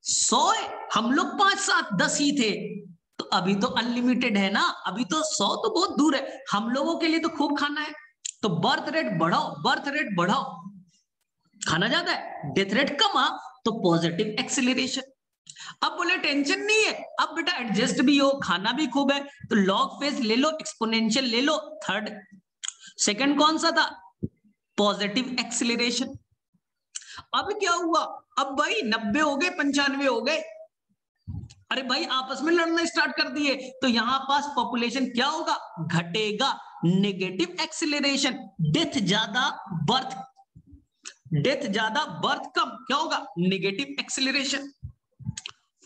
100 है, हम लोग 5 7 10 ही थे, तो अभी तो अनलिमिटेड है ना, अभी तो 100 तो बहुत दूर है, हम लोगों के लिए तो खूब खाना है, तो बर्थ रेट बढ़ाओ, बर्थ रेट बढ़ाओ, खाना ज्यादा है डेथ रेट कम, तो पॉजिटिव एक्सेलरेशन। अब बोले टेंशन नहीं है, अब बेटा एडजस्ट भी हो, खाना भी खूब है, तो लॉग फेज ले लो, एक्सपोनेंशियल ले लो, थर्ड। सेकंड कौन सा था, पॉजिटिव एक्सेलरेशन। अब क्या हुआ, अब भाई 90 हो गए, 95 हो गए, अरे भाई आपस में लड़ना स्टार्ट कर दिए, तो यहां पास पॉपुलेशन क्या होगा, घटेगा, नेगेटिव एक्सेलरेशन, डेथ ज्यादा बर्थ, डेथ ज्यादा बर्थ कम, क्या होगा, नेगेटिव एक्सेलरेशन।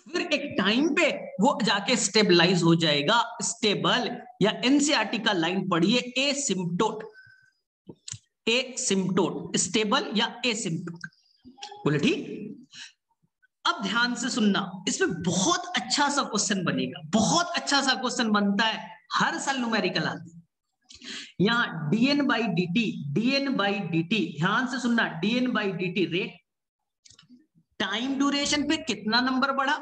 फिर एक टाइम पे वो जाके स्टेबलाइज हो जाएगा, स्टेबल, या एनसीईआरटी का लाइन पढ़िए, एसिम्प्टोट, एसिम्प्टोट, स्टेबल या एसिम्प्टोट, बोले ठीक। अब ध्यान से सुनना, इसमें बहुत अच्छा सा क्वेश्चन बनेगा, बहुत अच्छा सा क्वेश्चन बनता है, हर साल न्यूमेरिकल आती है। यहाँ dn by dt, dn by dt, ध्यान से सुनना, dn by dt rate, time duration पे कितना नंबर बढ़ा।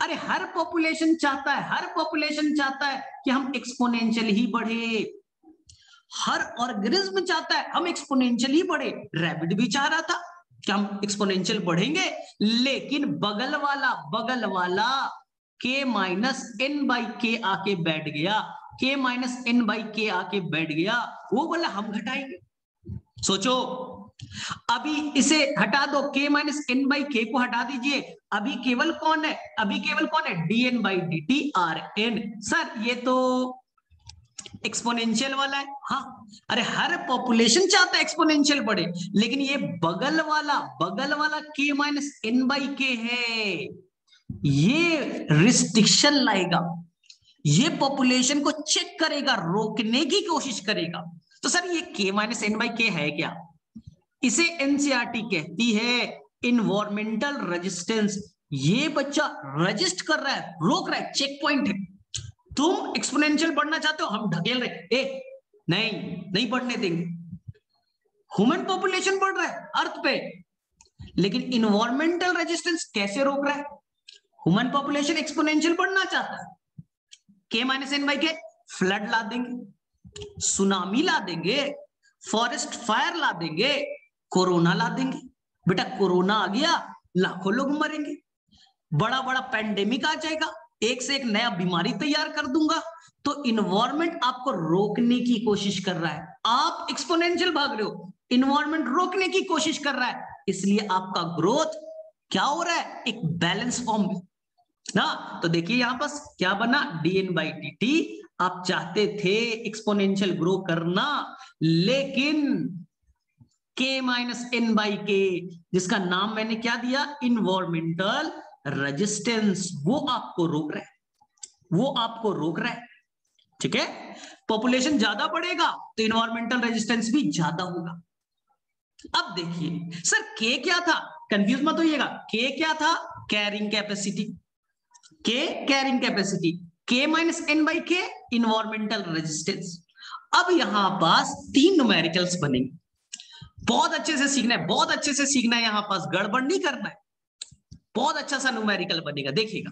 अरे हर पॉपुलेशन चाहता है, हर पॉपुलेशन चाहता है कि हम एक्सपोनेंशियल ही बढ़े, हर ऑर्गेनिज्म चाहता है हम एक्सपोनेंशियल ही बढ़े, रैबिट भी चाह रहा था, क्या हम एक्सपोनेंशियल बढ़ेंगे, लेकिन बगल वाला k माइनस एन बाई के आके बैठ गया, k माइनस एन बाई के आके बैठ गया, वो बोला हम घटाएंगे। सोचो, अभी इसे हटा दो, k माइनस एन बाई के को हटा दीजिए, अभी केवल कौन है, dn by D T R N. Sir ये तो एक्सपोनेंशियल वाला है। हाँ, अरे हर पॉपुलेशन चाहता है एक्सपोनेंशियल बढ़े, लेकिन ये बगल वाला k माइनस एन बाई के है, ये रिस्ट्रिक्शन लाएगा, ये पॉपुलेशन को चेक करेगा, रोकने की कोशिश करेगा। तो सर ये k माइनस एन बाई के है क्या? इसे एनसीईआरटी कहती है इन्वायरमेंटल रेजिस्टेंस। ये बच्चा रजिस्ट कर रहा है, रोक रहा है, चेक पॉइंट है। तुम एक्सपोनेंशियल बढ़ना चाहते हो, हम ढकेल रहे, नहीं बढ़ने देंगे। ह्यूमन पॉपुलेशन बढ़ रहा है अर्थ पे, लेकिन इन्वायरमेंटल रेजिस्टेंस कैसे रोक रहा है? ह्यूमन पॉपुलेशन एक्सपोनेंशियल बढ़ना चाहता है, k माइनस एन बाई के, फ्लड ला देंगे, सुनामी ला देंगे, फॉरेस्ट फायर ला देंगे, कोरोना ला देंगे। बेटा कोरोना आ गया, लाखों लोग मरेंगे, बड़ा बड़ा पैंडेमिक आ जाएगा, एक से एक नया बीमारी तैयार कर दूंगा। तो इन्वायरमेंट आपको रोकने की कोशिश कर रहा है, आप एक्सपोनेंशियल भाग रहे हो, इन्वायरमेंट रोकने की कोशिश कर रहा है, इसलिए आपका ग्रोथ क्या हो रहा है, एक बैलेंस फॉर्म में ना। तो देखिए यहां पर क्या बना, dn बाई डी टी। आप चाहते थे एक्सपोनेंशियल ग्रो करना, लेकिन k माइनस एन बाई के, जिसका नाम मैंने क्या दिया, इन्वायरमेंटल रेजिस्टेंस, वो आपको रोक रहा है, ठीक है। पॉपुलेशन ज्यादा बढ़ेगा तो इन्वायरमेंटल रेजिस्टेंस भी ज्यादा होगा। अब देखिए सर k क्या था, कंफ्यूज मत होइएगा, k क्या था, carrying capacity, k minus N by K environmental resistance. अब यहां पास 3 न्यूमेरिकल्स बनेंगे, बहुत अच्छे से सीखना है, यहां पास गड़बड़ नहीं करना है, बहुत अच्छा सा न्यूमेरिकल बनेगा, देखिएगा।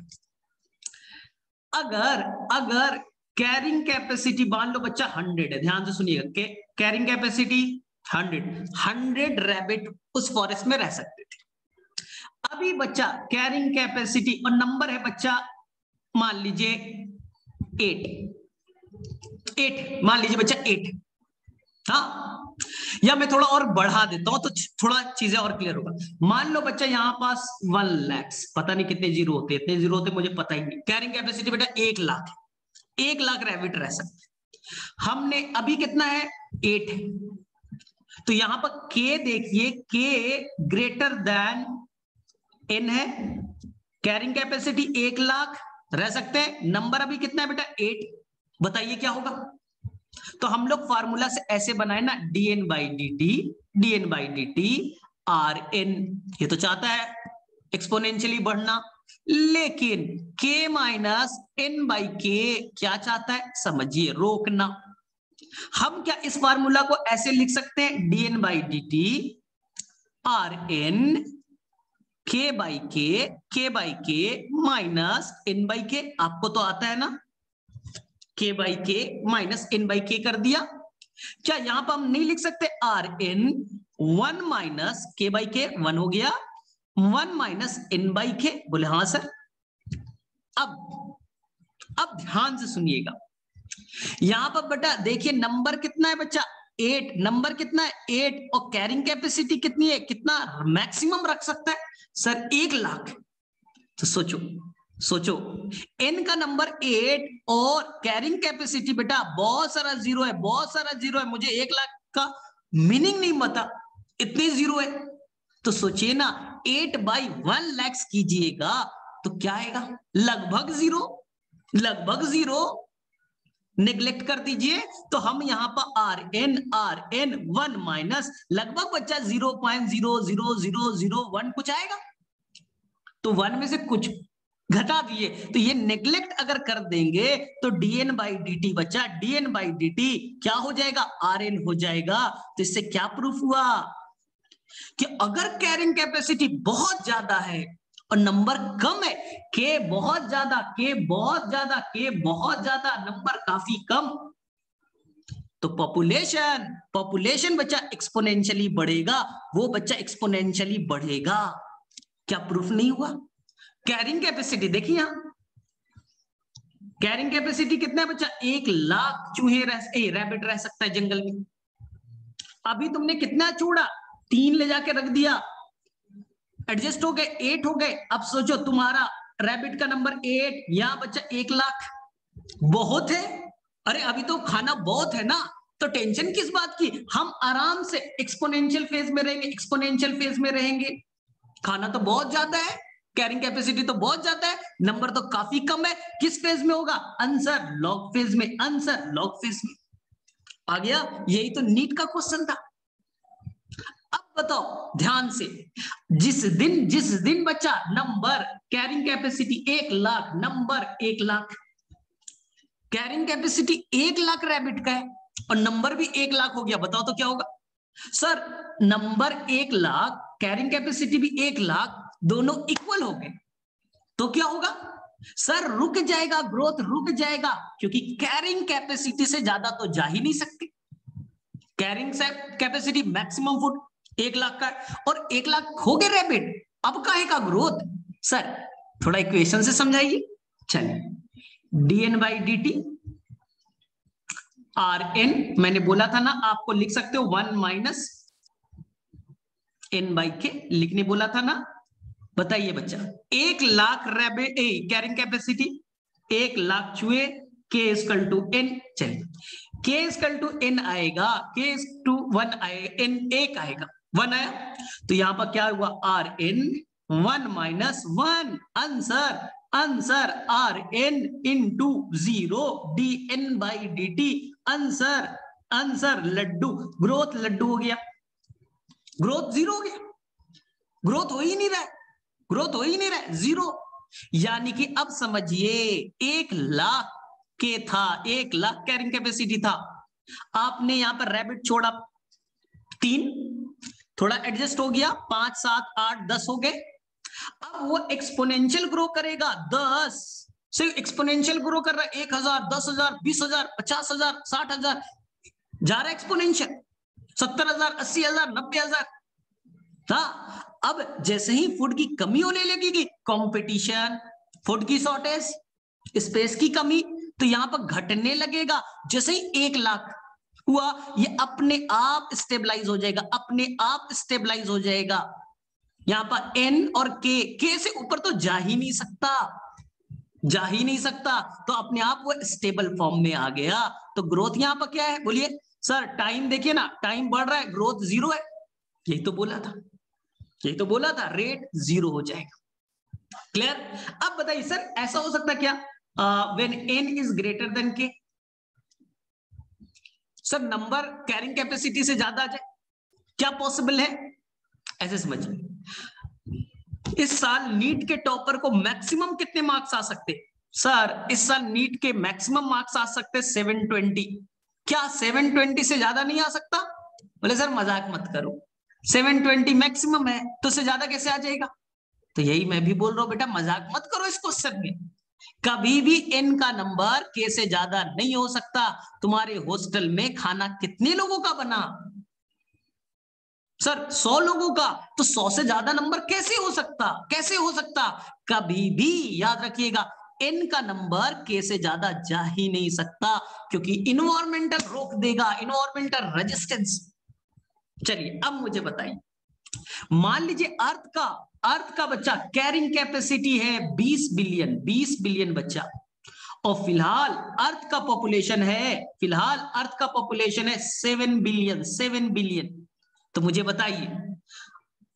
अगर कैरिंग कैपेसिटी मान लो बच्चा 100 है, ध्यान से सुनिएगा, कैरिंग कैपेसिटी 100 रैबिट उस फॉरेस्ट में रह सकते थे। अभी बच्चा कैरिंग कैपेसिटी और नंबर है बच्चा, मान लीजिए 8 मान लीजिए बच्चा 8। हाँ, या मैं थोड़ा और बढ़ा देता हूं तो थोड़ा चीजें और क्लियर होगा। मान लो बच्चा यहां पास 1 लाख, पता नहीं कितने जीरो होते, इतने जीरो होते मुझे पता ही नहीं। कैरिंग कैपेसिटी बेटा 1 लाख, 1 लाख रैबिट रह सकते। हमने अभी कितना है, 8 है, तो यहां पर k देखिए, k ग्रेटर देन n है, कैरिंग कैपेसिटी 1 लाख रह सकते हैं, नंबर अभी कितना है बेटा 8, बताइए क्या होगा। तो हम लोग फार्मूला से ऐसे बनाए ना, dn by D T R N. ये तो चाहता है एक्सपोनेंशियली बढ़ना, लेकिन k माइनस एन बाई के क्या चाहता है, समझिए, रोकना। हम क्या इस फार्मूला को ऐसे लिख सकते हैं, dn by D T R N k by K minus N by K, आपको तो आता है ना, k by K minus N by K कर दिया। क्या यहां पर हम नहीं लिख सकते आर एन 1 माइनस के बाई के, 1 हो गया, 1 माइनस एन बाई के, बोले हाँ सर। अब ध्यान से सुनिएगा, यहां पर बेटा देखिए नंबर कितना है बच्चा 8, नंबर कितना है 8, और कैरिंग कैपेसिटी कितनी है, कितना मैक्सिमम रख सकता है सर, 1 लाख। तो सोचो n का नंबर 8 और कैरिंग कैपेसिटी बेटा बहुत सारा जीरो है, मुझे 1 लाख का मीनिंग नहीं पता, इतने जीरो है। तो सोचिए ना, 8 बाई 1 लाख कीजिएगा तो क्या आएगा, लगभग जीरो। नेग्लेक्ट कर दीजिए, तो हम यहां पर आर एन 1 माइनस लगभग बच्चा 0.00001 कुछ आएगा, तो 1 में से कुछ घटा दिए, तो ये नेग्लेक्ट अगर कर देंगे तो dn बाई डी टी बच्चा, dn बाई डी टी क्या हो जाएगा, rn हो जाएगा। तो इससे क्या प्रूफ हुआ कि अगर कैरिंग कैपेसिटी बहुत ज्यादा है और नंबर कम है, k बहुत ज्यादा, नंबर काफी कम, तो पॉपुलेशन पॉपुलेशन बच्चा एक्सपोनेंशियली बढ़ेगा, वो बच्चा एक्सपोनेंशियली बढ़ेगा। क्या प्रूफ नहीं हुआ? कैरिंग कैपेसिटी देखिए यहां, कैरिंग कैपेसिटी कितना है बच्चा? 1,00,000 चूहे रैबिट रह सकता है जंगल में। अभी तुमने कितना छोड़ा? 3 ले जाके रख दिया, एडजस्ट हो गए, 8 हो गए। अब सोचो तुम्हारा रैबिट का नंबर 8, यहां बच्चा 1,00,000 बहुत है। अरे अभी तो खाना बहुत है ना, तो टेंशन किस बात की? हम आराम से एक्सपोनेंशियल फेज में रहेंगे, एक्सपोनेंशियल फेज में रहेंगे। खाना तो बहुत ज्यादा है, कैरिंग कैपेसिटी तो बहुत ज्यादा है, नंबर तो काफी कम है। किस फेज में होगा? आंसर लॉग फेज में, आंसर लॉग फेज में। आ गया? यही तो नीट का क्वेश्चन था। अब बताओ ध्यान से, जिस दिन बच्चा number carrying capacity 1,00,000, number 1,00,000, carrying capacity 1,00,000 rabbit का है और नंबर भी 1,00,000 हो गया, बताओ तो क्या होगा? सर नंबर 1,00,000, कैरिंग कैपेसिटी भी 1,00,000, दोनों इक्वल हो गए, तो क्या होगा? सर रुक जाएगा, ग्रोथ रुक जाएगा, क्योंकि कैरिंग कैपेसिटी से ज्यादा तो जा ही नहीं सकते। कैरिंग कैपेसिटी मैक्सिमम फूड 1,00,000 का है और 1,00,000 हो गए रैबिट, अब काहे का ग्रोथ? सर थोड़ा इक्वेशन से समझाइए। चलिए, dn/dt Rn, मैंने बोला था ना आपको लिख सकते हो 1 - n/k, लिखने बोला था ना। बताइए बच्चा, 1,00,000 रैबिट कैरिंग कैपेसिटी, 1,00,000 चूहे, k = n। चलिए k = n आएगा, k = 1 आएगा, n 1 आएगा, 1 आया, तो यहां पर क्या हुआ? Rn 1 - 1, answer answer Rn × 0 dn/dt, answer answer लड्डू, ग्रोथ लड्डू हो गया, ग्रोथ 0 हो गया, ग्रोथ हो ही नहीं रहा, ग्रोथ हो ही नहीं रहा, 0। यानी कि अब समझिए 1,00,000 के था, 1,00,000 कैरिंग कैपेसिटी था, आपने यहां पर रैबिट छोड़ा 3, थोड़ा एडजस्ट हो गया, 5 7 8 10 हो गए। अब वो एक्सपोनेंशियल ग्रो करेगा, 10 से एक्सपोनेंशियल ग्रो कर रहा है, 1,000 10,000 20,000 50,000 60,000, जा रहा है एक्सपोनेंशियल, 70,000 80,000 90,000। हाँ, अब जैसे ही फूड की कमी होने लगेगी, कंपटीशन, फूड की शॉर्टेज, स्पेस की कमी, तो यहां पर घटने लगेगा। जैसे ही 1,00,000 हुआ, ये अपने आप स्टेबलाइज हो जाएगा, अपने आप स्टेबलाइज हो जाएगा। यहां पर n और k से ऊपर तो जा ही नहीं सकता, जा ही नहीं सकता, तो अपने आप वो स्टेबल फॉर्म में आ गया। तो ग्रोथ यहां पर क्या है? बोलिए सर, टाइम देखिए ना, टाइम बढ़ रहा है, ग्रोथ 0 है, यही तो बोला था, यही तो बोला था, रेट 0 हो जाएगा। क्लियर? अब बताइए सर, ऐसा हो सकता क्या when n is greater than k? Sir number carrying capacity से ज्यादा आ जाए, क्या पॉसिबल है? ऐसे समझिए, इस साल नीट के टॉपर को मैक्सिमम कितने मार्क्स आ सकते? सर इस साल नीट के मैक्सिमम मार्क्स आ सकते 720। क्या 720 से ज्यादा नहीं आ सकता? बोले सर मजाक मत करो, 720 मैक्सिमम है, तो उससे ज्यादा कैसे आ जाएगा? तो यही मैं भी बोल रहा हूं बेटा, मजाक मत करो इस क्वेश्चन में, कभी भी n का नंबर k से ज्यादा नहीं हो सकता। तुम्हारे हॉस्टल में खाना कितने लोगों का बना? सर 100 लोगों का, तो 100 से ज्यादा नंबर कैसे हो सकता? कैसे हो सकता? कभी भी याद रखिएगा, n का नंबर k से ज्यादा जा ही नहीं सकता, क्योंकि इन्वायरमेंटल रोक देगा, इन्वायरमेंटल रेजिस्टेंस। चलिए अब मुझे बताइए, मान लीजिए अर्थ का बच्चा कैरिंग कैपेसिटी है 20 बिलियन, 20 बिलियन बच्चा, और फिलहाल अर्थ का पॉपुलेशन है, फिलहाल अर्थ का पॉपुलेशन है 7 बिलियन, 7 बिलियन। तो मुझे बताइए,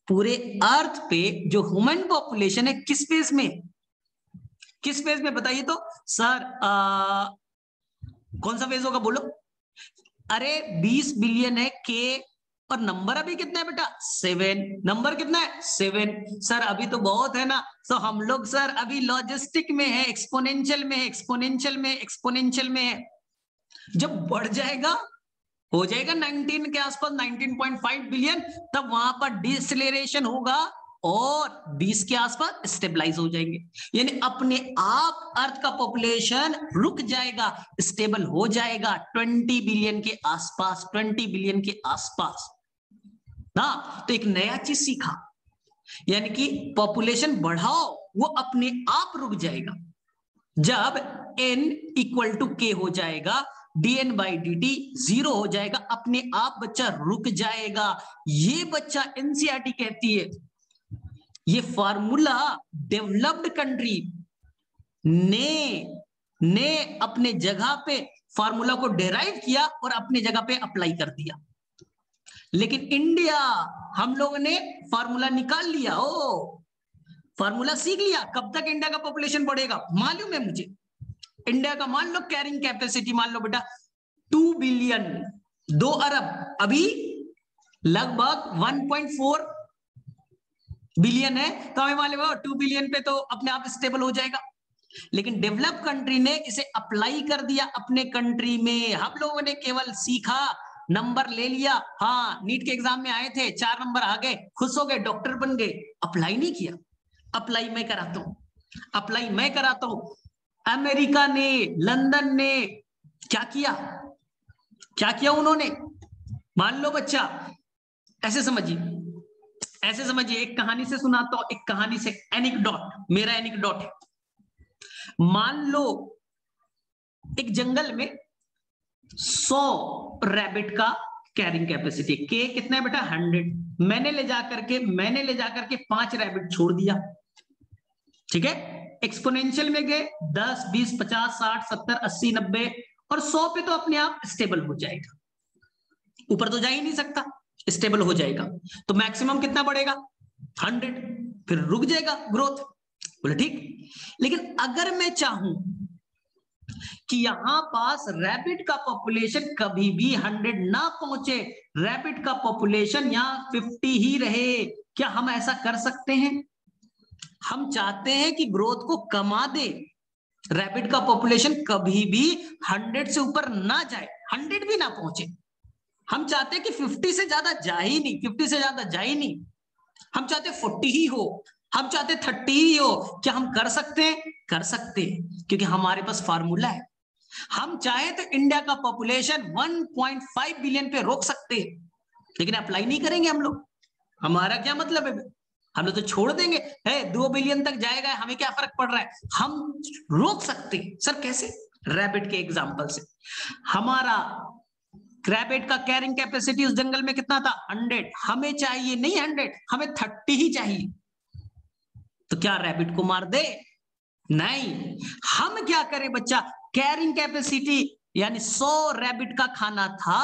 पूरे अर्थ पे जो ह्यूमन पॉपुलेशन है किस फेज में, किस फेज में बताइए तो? सर कौन सा फेज होगा बोलो? अरे 20 बिलियन है के, और नंबर अभी कितना है बेटा? 7। नंबर कितना है? 7। सर अभी तो बहुत है ना, तो हम लोग सर अभी लॉजिस्टिक में है, एक्सपोनेंशियल में है, एक्सपोनेंशियल में, एक्सपोनेंशियल में है। जब बढ़ जाएगा, हो जाएगा 19 के आसपास, 19.5 बिलियन, तब वहां पर डिसलेरेशन होगा और 20 के आसपास स्टेबलाइज हो जाएंगे। यानी अपने आप अर्थ का पॉपुलेशन रुक जाएगा, स्टेबल हो जाएगा 20 बिलियन के आसपास, 20 बिलियन के आसपास ना। तो एक नया चीज सीखा, यानी कि पॉपुलेशन बढ़ाओ वो अपने आप रुक जाएगा। जब n इक्वल टू k हो जाएगा, dn/dt 0 हो जाएगा, अपने आप बच्चा रुक जाएगा। ये बच्चा एनसीईआरटी कहती है, ये फार्मूला डेवलप्ड कंट्री ने अपने जगह पे फार्मूला को डेराइव किया और अपने जगह पे अप्लाई कर दिया। लेकिन इंडिया, हम लोगों ने फार्मूला निकाल लिया, ओ फार्मूला सीख लिया। कब तक इंडिया का पॉपुलेशन बढ़ेगा मालूम है मुझे। इंडिया का मान लो कैरिंग कैपेसिटी, मान लो बेटा 2 बिलियन, 2 अरब, अभी लगभग 1.4 बिलियन है, तो हमें मालूम है 2 बिलियन पे तो अपने आप स्टेबल हो जाएगा। लेकिन डेवलप कंट्री ने इसे अप्लाई कर दिया अपने कंट्री में। हम लोगों ने केवल सीखा, नंबर ले लिया, हाँ नीट के एग्जाम में आए थे 4 नंबर आ गए, खुश हो गए, डॉक्टर बन गए, अप्लाई नहीं किया। अप्लाई मैं कराता हूं, अप्लाई मैं कराता हूं। अमेरिका ने, लंदन ने क्या किया, क्या किया उन्होंने, मान लो बच्चा ऐसे समझिए, ऐसे समझिए, एक कहानी से सुनाता हूं, एक कहानी से, एनिकडॉट, मेरा एनिकडॉट है। मान लो एक जंगल में 100 रैबिट का कैरिंग कैपेसिटी, के कितना है बेटा 100, मैंने ले जाकर के 5 रैबिट छोड़ दिया, ठीक है। एक्सपोनेंशियल में गए 10, 20, 50, 60, 70, 80, 90 और 100 पे तो अपने आप स्टेबल हो जाएगा, ऊपर तो जा ही नहीं सकता, स्टेबल हो जाएगा। तो मैक्सिमम कितना बढ़ेगा 100, फिर रुक जाएगा ग्रोथ। बोले ठीक, लेकिन अगर मैं चाहूं कि यहां पास रैबिट का पॉपुलेशन कभी भी 100 ना पहुंचे, रैबिट का पॉपुलेशन यहां 50 ही रहे, क्या हम ऐसा कर सकते हैं? हम चाहते हैं कि ग्रोथ को कमा दे, रैबिट का पॉपुलेशन कभी भी 100 से ऊपर ना जाए, 100 भी ना पहुंचे। हम चाहते हैं कि 50 से ज्यादा जा ही नहीं, 50 से ज्यादा जा ही नहीं, हम चाहते 40 ही हो, हम चाहते 30 ही हो। क्या हम कर सकते हैं? कर सकते हैं, क्योंकि हमारे पास फार्मूला है। हम चाहे तो इंडिया का पॉपुलेशन 1.5 बिलियन पे रोक सकते हैं, लेकिन अप्लाई नहीं करेंगे हम लोग। हमारा क्या मतलब है, हम लोग तो छोड़ देंगे, है 2 बिलियन तक जाएगा, हमें क्या फर्क पड़ रहा है, हम रोक सकते हैं। सर कैसे? रैबिट के एग्जांपल से। हमारा रैबिट का कैरिंग कैपेसिटी उस जंगल में कितना था 100, हमें चाहिए नहीं 100, हमें 30 ही चाहिए। तो क्या रैबिट को मार दे? नहीं, हम क्या करें बच्चा, कैरिंग कैपेसिटी यानी 100 रैबिट का खाना था,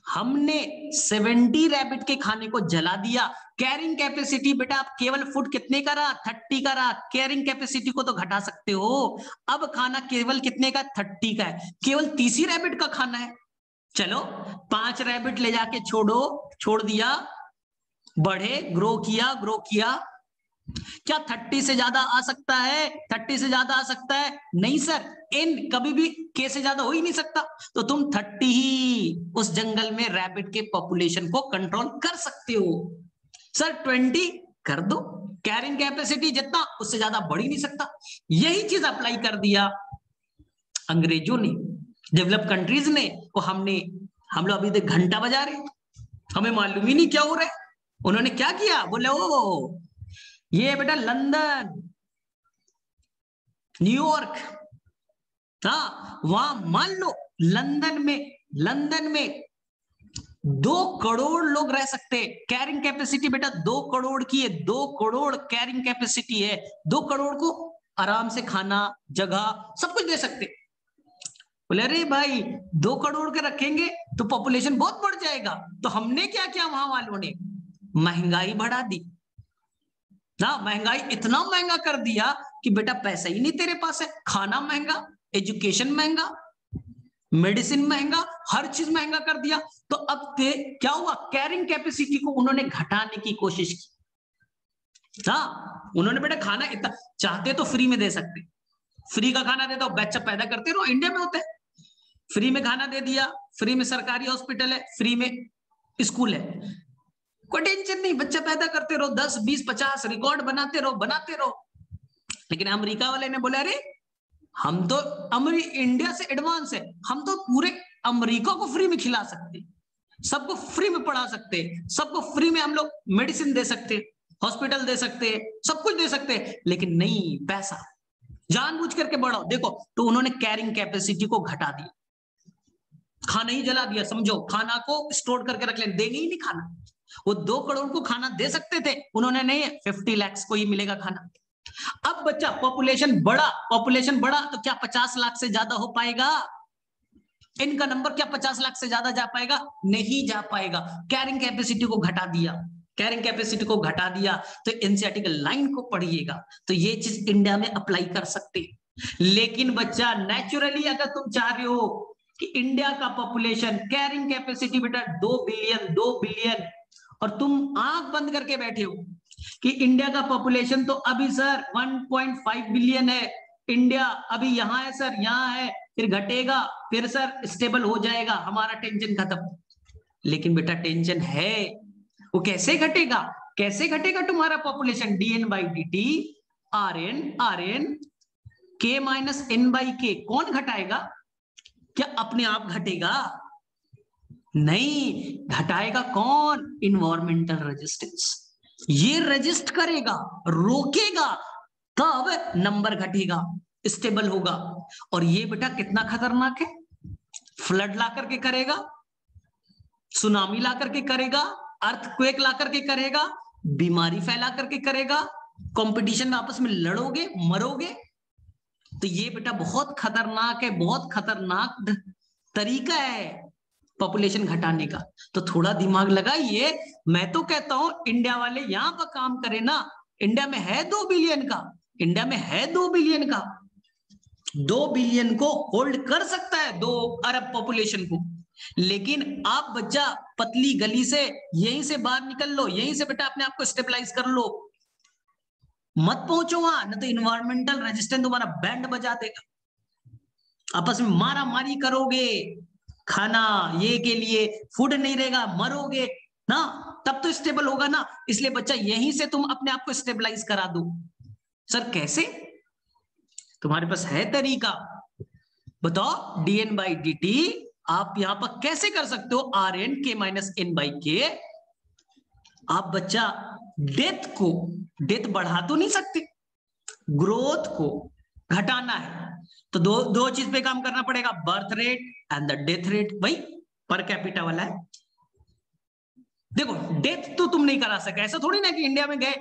हमने 70 रैबिट के खाने को जला दिया। कैरिंग कैपेसिटी बेटा आप केवल फूड कितने का रहा 30 का रहा, कैरिंग कैपेसिटी को तो घटा सकते हो। अब खाना केवल कितने का 30 का है, केवल 30 ही रैबिट का खाना है। चलो 5 रैबिट ले जाके छोड़ दिया, बढ़े, ग्रो किया। क्या 30 से ज्यादा आ सकता है? 30 से ज्यादा आ सकता है? नहीं सर, एन कभी भी के से ज्यादा हो ही नहीं सकता। तो तुम 30 ही उस जंगल में रैबिट के पॉपुलेशन को कंट्रोल कर सकते हो। सर 20 कर दो, कैरिंग कैपेसिटी जितना उससे ज्यादा बढ़ ही नहीं सकता। यही चीज अप्लाई कर दिया अंग्रेजों ने, डेवलप कंट्रीज ने, को हम लोग अभी तक घंटा बजा रहे, हमें मालूम ही नहीं क्या हो रहा है। उन्होंने क्या किया, बोले ओ ये बेटा लंदन, न्यूयॉर्क, हाँ वहां मान लो लंदन में 2 करोड़ लोग रह सकते हैं। कैरिंग कैपेसिटी बेटा 2 करोड़ की है, 2 करोड़ कैरिंग कैपेसिटी है। 2 करोड़ को आराम से खाना, जगह, सब कुछ दे सकते। बोले अरे भाई 2 करोड़ के रखेंगे तो पॉपुलेशन बहुत बढ़ जाएगा। तो हमने क्या किया, वहां वालों ने महंगाई बढ़ा दी ना, महंगाई इतना महंगा कर दिया कि बेटा पैसा ही नहीं तेरे पास है, खाना महंगा, एजुकेशन महंगा, मेडिसिन महंगा, हर चीज महंगा कर दिया। तो अब क्या हुआ, कैरिंग कैपेसिटी को उन्होंने घटाने की कोशिश की। हाँ उन्होंने बेटा खाना इतना चाहते तो फ्री में दे सकते, फ्री का खाना दे दो, बच्चा पैदा करते रहो, इंडिया में होता है, फ्री में खाना दे दिया, फ्री में सरकारी हॉस्पिटल है, फ्री में स्कूल है, कोई टेंशन नहीं, बच्चा पैदा करते रहो, 10 20 50 रिकॉर्ड बनाते रहो। लेकिन अमेरिका वाले ने बोला अरे हम तो इंडिया से एडवांस है, हम तो पूरे अमेरिका को फ्री में खिला सकते, सबको फ्री में पढ़ा सकते, सबको फ्री में हम लोग मेडिसिन दे सकते, हॉस्पिटल दे सकते, सब कुछ दे सकते, लेकिन नहीं, पैसा जानबूझ करके बढ़ाओ। देखो तो उन्होंने कैरिंग कैपेसिटी को घटा दिया, खाना ही जला दिया, समझो खाना को स्टोर करके रख लें, देंगे ही नहीं खाना। वो 2 करोड़ को खाना दे सकते थे, उन्होंने नहीं, 50 लाख को ही मिलेगा खाना। अब बच्चा पॉपुलेशन बढ़ा तो क्या 50 लाख से ज्यादा हो पाएगा? इनका नंबर क्या 50 लाख से ज्यादा जा पाएगा? नहीं जा पाएगा। कैरिंग कैपेसिटी को घटा दिया, तो एनसीईआरटी लाइन को पढ़िएगा, तो ये चीज इंडिया में अप्लाई कर सकते। लेकिन बच्चा नेचुरली अगर तुम चाह रहे हो कि इंडिया का पॉपुलेशन कैरिंग कैपेसिटी बेटा 2 बिलियन, और तुम आंख बंद करके बैठे हो कि इंडिया का पॉपुलेशन तो अभी सर 1.5 बिलियन है, इंडिया अभी यहाँ है सर, यहाँ है, फिर घटेगा, फिर सर स्टेबल हो जाएगा, हमारा टेंशन खत्म। लेकिन बेटा टेंशन है, वो कैसे घटेगा तुम्हारा population? dn/dt rn k - n/k कौन घटाएगा? क्या अपने आप घटेगा? नहीं, घटाएगा कौन? Environmental resistance. ये रेजिस्ट करेगा, रोकेगा, तब नंबर घटेगा, स्टेबल होगा। और ये बेटा कितना खतरनाक है, फ्लड ला करके करेगा, सुनामी ला करके करेगा, अर्थक्वेक ला करके करेगा, बीमारी फैला करके करेगा, कंपटीशन में आपस में लड़ोगे, मरोगे। तो ये बेटा बहुत खतरनाक है, बहुत खतरनाक तरीका है पॉपुलेशन घटाने का। तो थोड़ा दिमाग लगाइए। मैं तो कहता हूं इंडिया वाले यहां पर काम करें ना, इंडिया में है 2 बिलियन का, 2 बिलियन को होल्ड कर सकता है, 2 अरब पॉपुलेशन को। लेकिन आप बच्चा पतली गली से यहीं से बाहर निकल लो, यहीं से बेटा अपने आप को स्टेबलाइज कर लो, मत पहुंचो वहां, न तो इन्वायरमेंटल रेजिस्टेंस तुम्हारा बैंड बजा देगा, आपस में मारा मारी करोगे, खाना ये के लिए फूड नहीं रहेगा, मरोगे ना, तब तो स्टेबल होगा ना। इसलिए बच्चा यहीं से तुम अपने आप को स्टेबलाइज करा दो। सर कैसे? तुम्हारे पास है तरीका, बताओ। dn/dt आप यहां पर कैसे कर सकते हो? rn k - n/k। आप बच्चा डेथ बढ़ा तो नहीं सकते, ग्रोथ को घटाना है तो दो चीज पे काम करना पड़ेगा, birth rate and the death rate. भाई पर कैपिटा वाला है। देखो डेथ तो तुम नहीं करा सके, ऐसा थोड़ी ना कि इंडिया में गए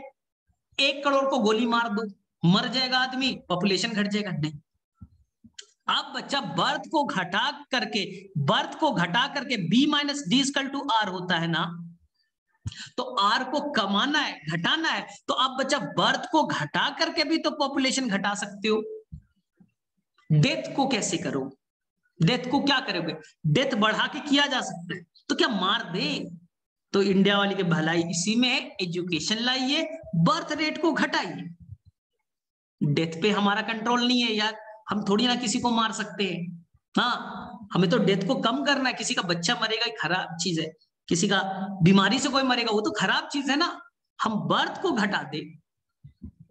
1 करोड़ को गोली मार दो, मर जाएगा आदमी, पॉपुलेशन घट जाएगा, नहीं। आप बच्चा बर्थ को घटा करके b - d = r होता है ना, तो r को कमाना है, घटाना है, तो आप बच्चा बर्थ को घटा करके भी तो पॉपुलेशन घटा सकते हो। डेथ को कैसे करो? डेथ को क्या करोगे? डेथ बढ़ा के किया जा सकता है, तो क्या मार दे? तो इंडिया वाली की भलाई इसी में है, एजुकेशन लाइए, बर्थ रेट को घटाइए। डेथ पे हमारा कंट्रोल नहीं है यार, हम थोड़ी ना किसी को मार सकते हैं। हाँ, हमें तो डेथ को कम करना है। किसी का बच्चा मरेगा खराब चीज है, किसी का बीमारी से कोई मरेगा वो तो खराब चीज है ना। हम बर्थ को घटा दे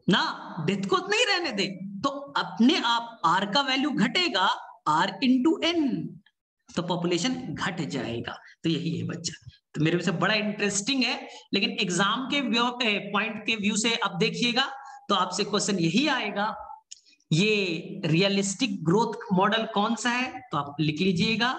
ना, डेथ को नहीं रहने दे, तो अपने आप आर का वैल्यू घटेगा, r × n, तो पॉपुलेशन घट जाएगा। तो यही है बच्चा। तो मेरे से बड़ा इंटरेस्टिंग है, लेकिन एग्जाम के पॉइंट के व्यू से अब देखिएगा तो आपसे क्वेश्चन यही आएगा, ये रियलिस्टिक ग्रोथ मॉडल कौन सा है? तो आप लिख लीजिएगा,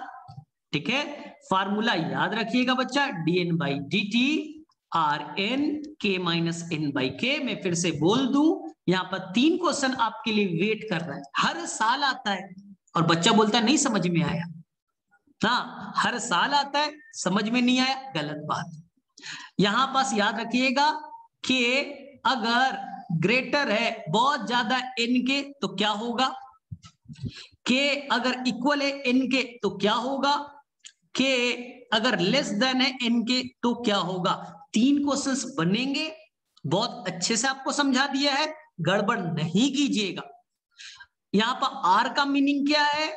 ठीक है। फार्मूला याद रखिएगा बच्चा, dn/dt rn k - n/k। मैं फिर से बोल दूं, यहाँ पर 3 क्वेश्चन आपके लिए वेट कर रहा है, हर साल आता है, और बच्चा बोलता है नहीं समझ में आया। हाँ, हर साल आता है, समझ में नहीं आया, गलत बात। यहां पास याद रखिएगा कि अगर ग्रेटर है बहुत ज्यादा n के तो क्या होगा, k अगर इक्वल है n के तो क्या होगा, k अगर लेस देन है n के तो क्या होगा। 3 क्वेश्चंस बनेंगे, बहुत अच्छे से आपको समझा दिया है, गड़बड़ नहीं कीजिएगा। यहां पर r का मीनिंग क्या है?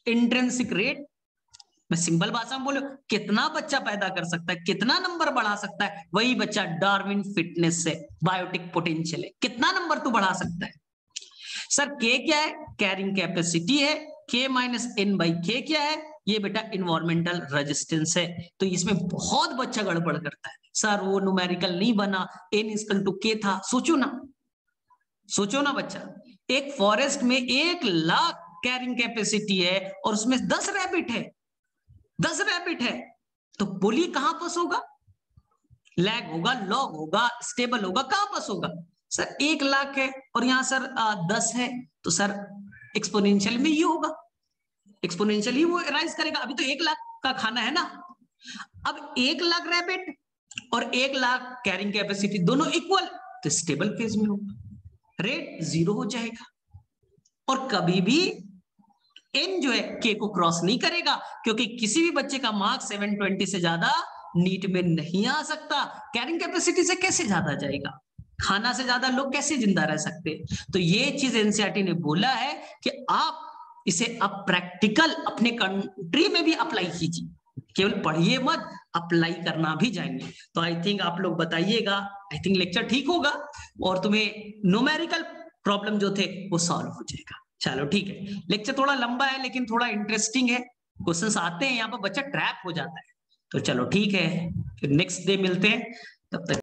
इंट्रिंसिक रेट, मैं सिंपल भाषा में बोलो, कितना बच्चा पैदा कर सकता है, कितना नंबर बढ़ा सकता है, वही बच्चा डार्विन फिटनेस से बायोटिक पोटेंशियल है, कितना नंबर तू बढ़ा सकता है। सर के क्या है, कैरिंग कैपेसिटी है, के माइनस एन बाई के क्या है, ये बेटा इन्वायरमेंटल रेजिस्टेंस है। तो इसमें बहुत बच्चा गड़बड़ करता है, सर वो न्यूमेरिकल नहीं बना, एन इक्वल टू के था। सोचो ना बच्चा, एक फॉरेस्ट में 1,00,000 कैरिंग कैपेसिटी है और उसमें 10 रैबिट है, तो पुली कहां पास होगा, लैग होगा, लॉग होगा, स्टेबल होगा, कहां पास होगा। सर 1,00,000 है और यहाँ सर 10 है, तो सर एक्सपोनेंशियल में ये होगा, एक्सपोनेंशियल ही वो राइज करेगा। अभी तो 1,00,000 का खाना है ना, अब 1,00,000 रैबिट और 1,00,000 कैरिंग कैपेसिटी दोनों इक्वल, तो स्टेबल फेज में होगा, रेट 0 हो जाएगा और कभी भी एन जो है के को क्रॉस नहीं करेगा, क्योंकि किसी भी बच्चे का मार्क्स 720 से ज्यादा नीट में नहीं आ सकता। कैरिंग कैपेसिटी से कैसे ज्यादा जाएगा, खाना से ज्यादा लोग कैसे जिंदा रह सकते। तो ये चीज एनसीईआरटी ने बोला है कि आप इसे अब प्रैक्टिकल अपने कंट्री में भी अप्लाई कीजिए, केवल पढ़िए मत, अप्लाई करना भी जाएंगे। तो आई थिंक आप लोग बताइएगा, आई थिंक लेक्चर ठीक होगा और तुम्हें न्यूमेरिकल प्रॉब्लम जो थे वो सॉल्व हो जाएगा। चलो ठीक है, लेक्चर थोड़ा लंबा है लेकिन थोड़ा इंटरेस्टिंग है, क्वेश्चंस आते हैं यहाँ पर, बच्चा ट्रैप हो जाता है। तो चलो ठीक है, फिर नेक्स्ट डे मिलते हैं, तब तक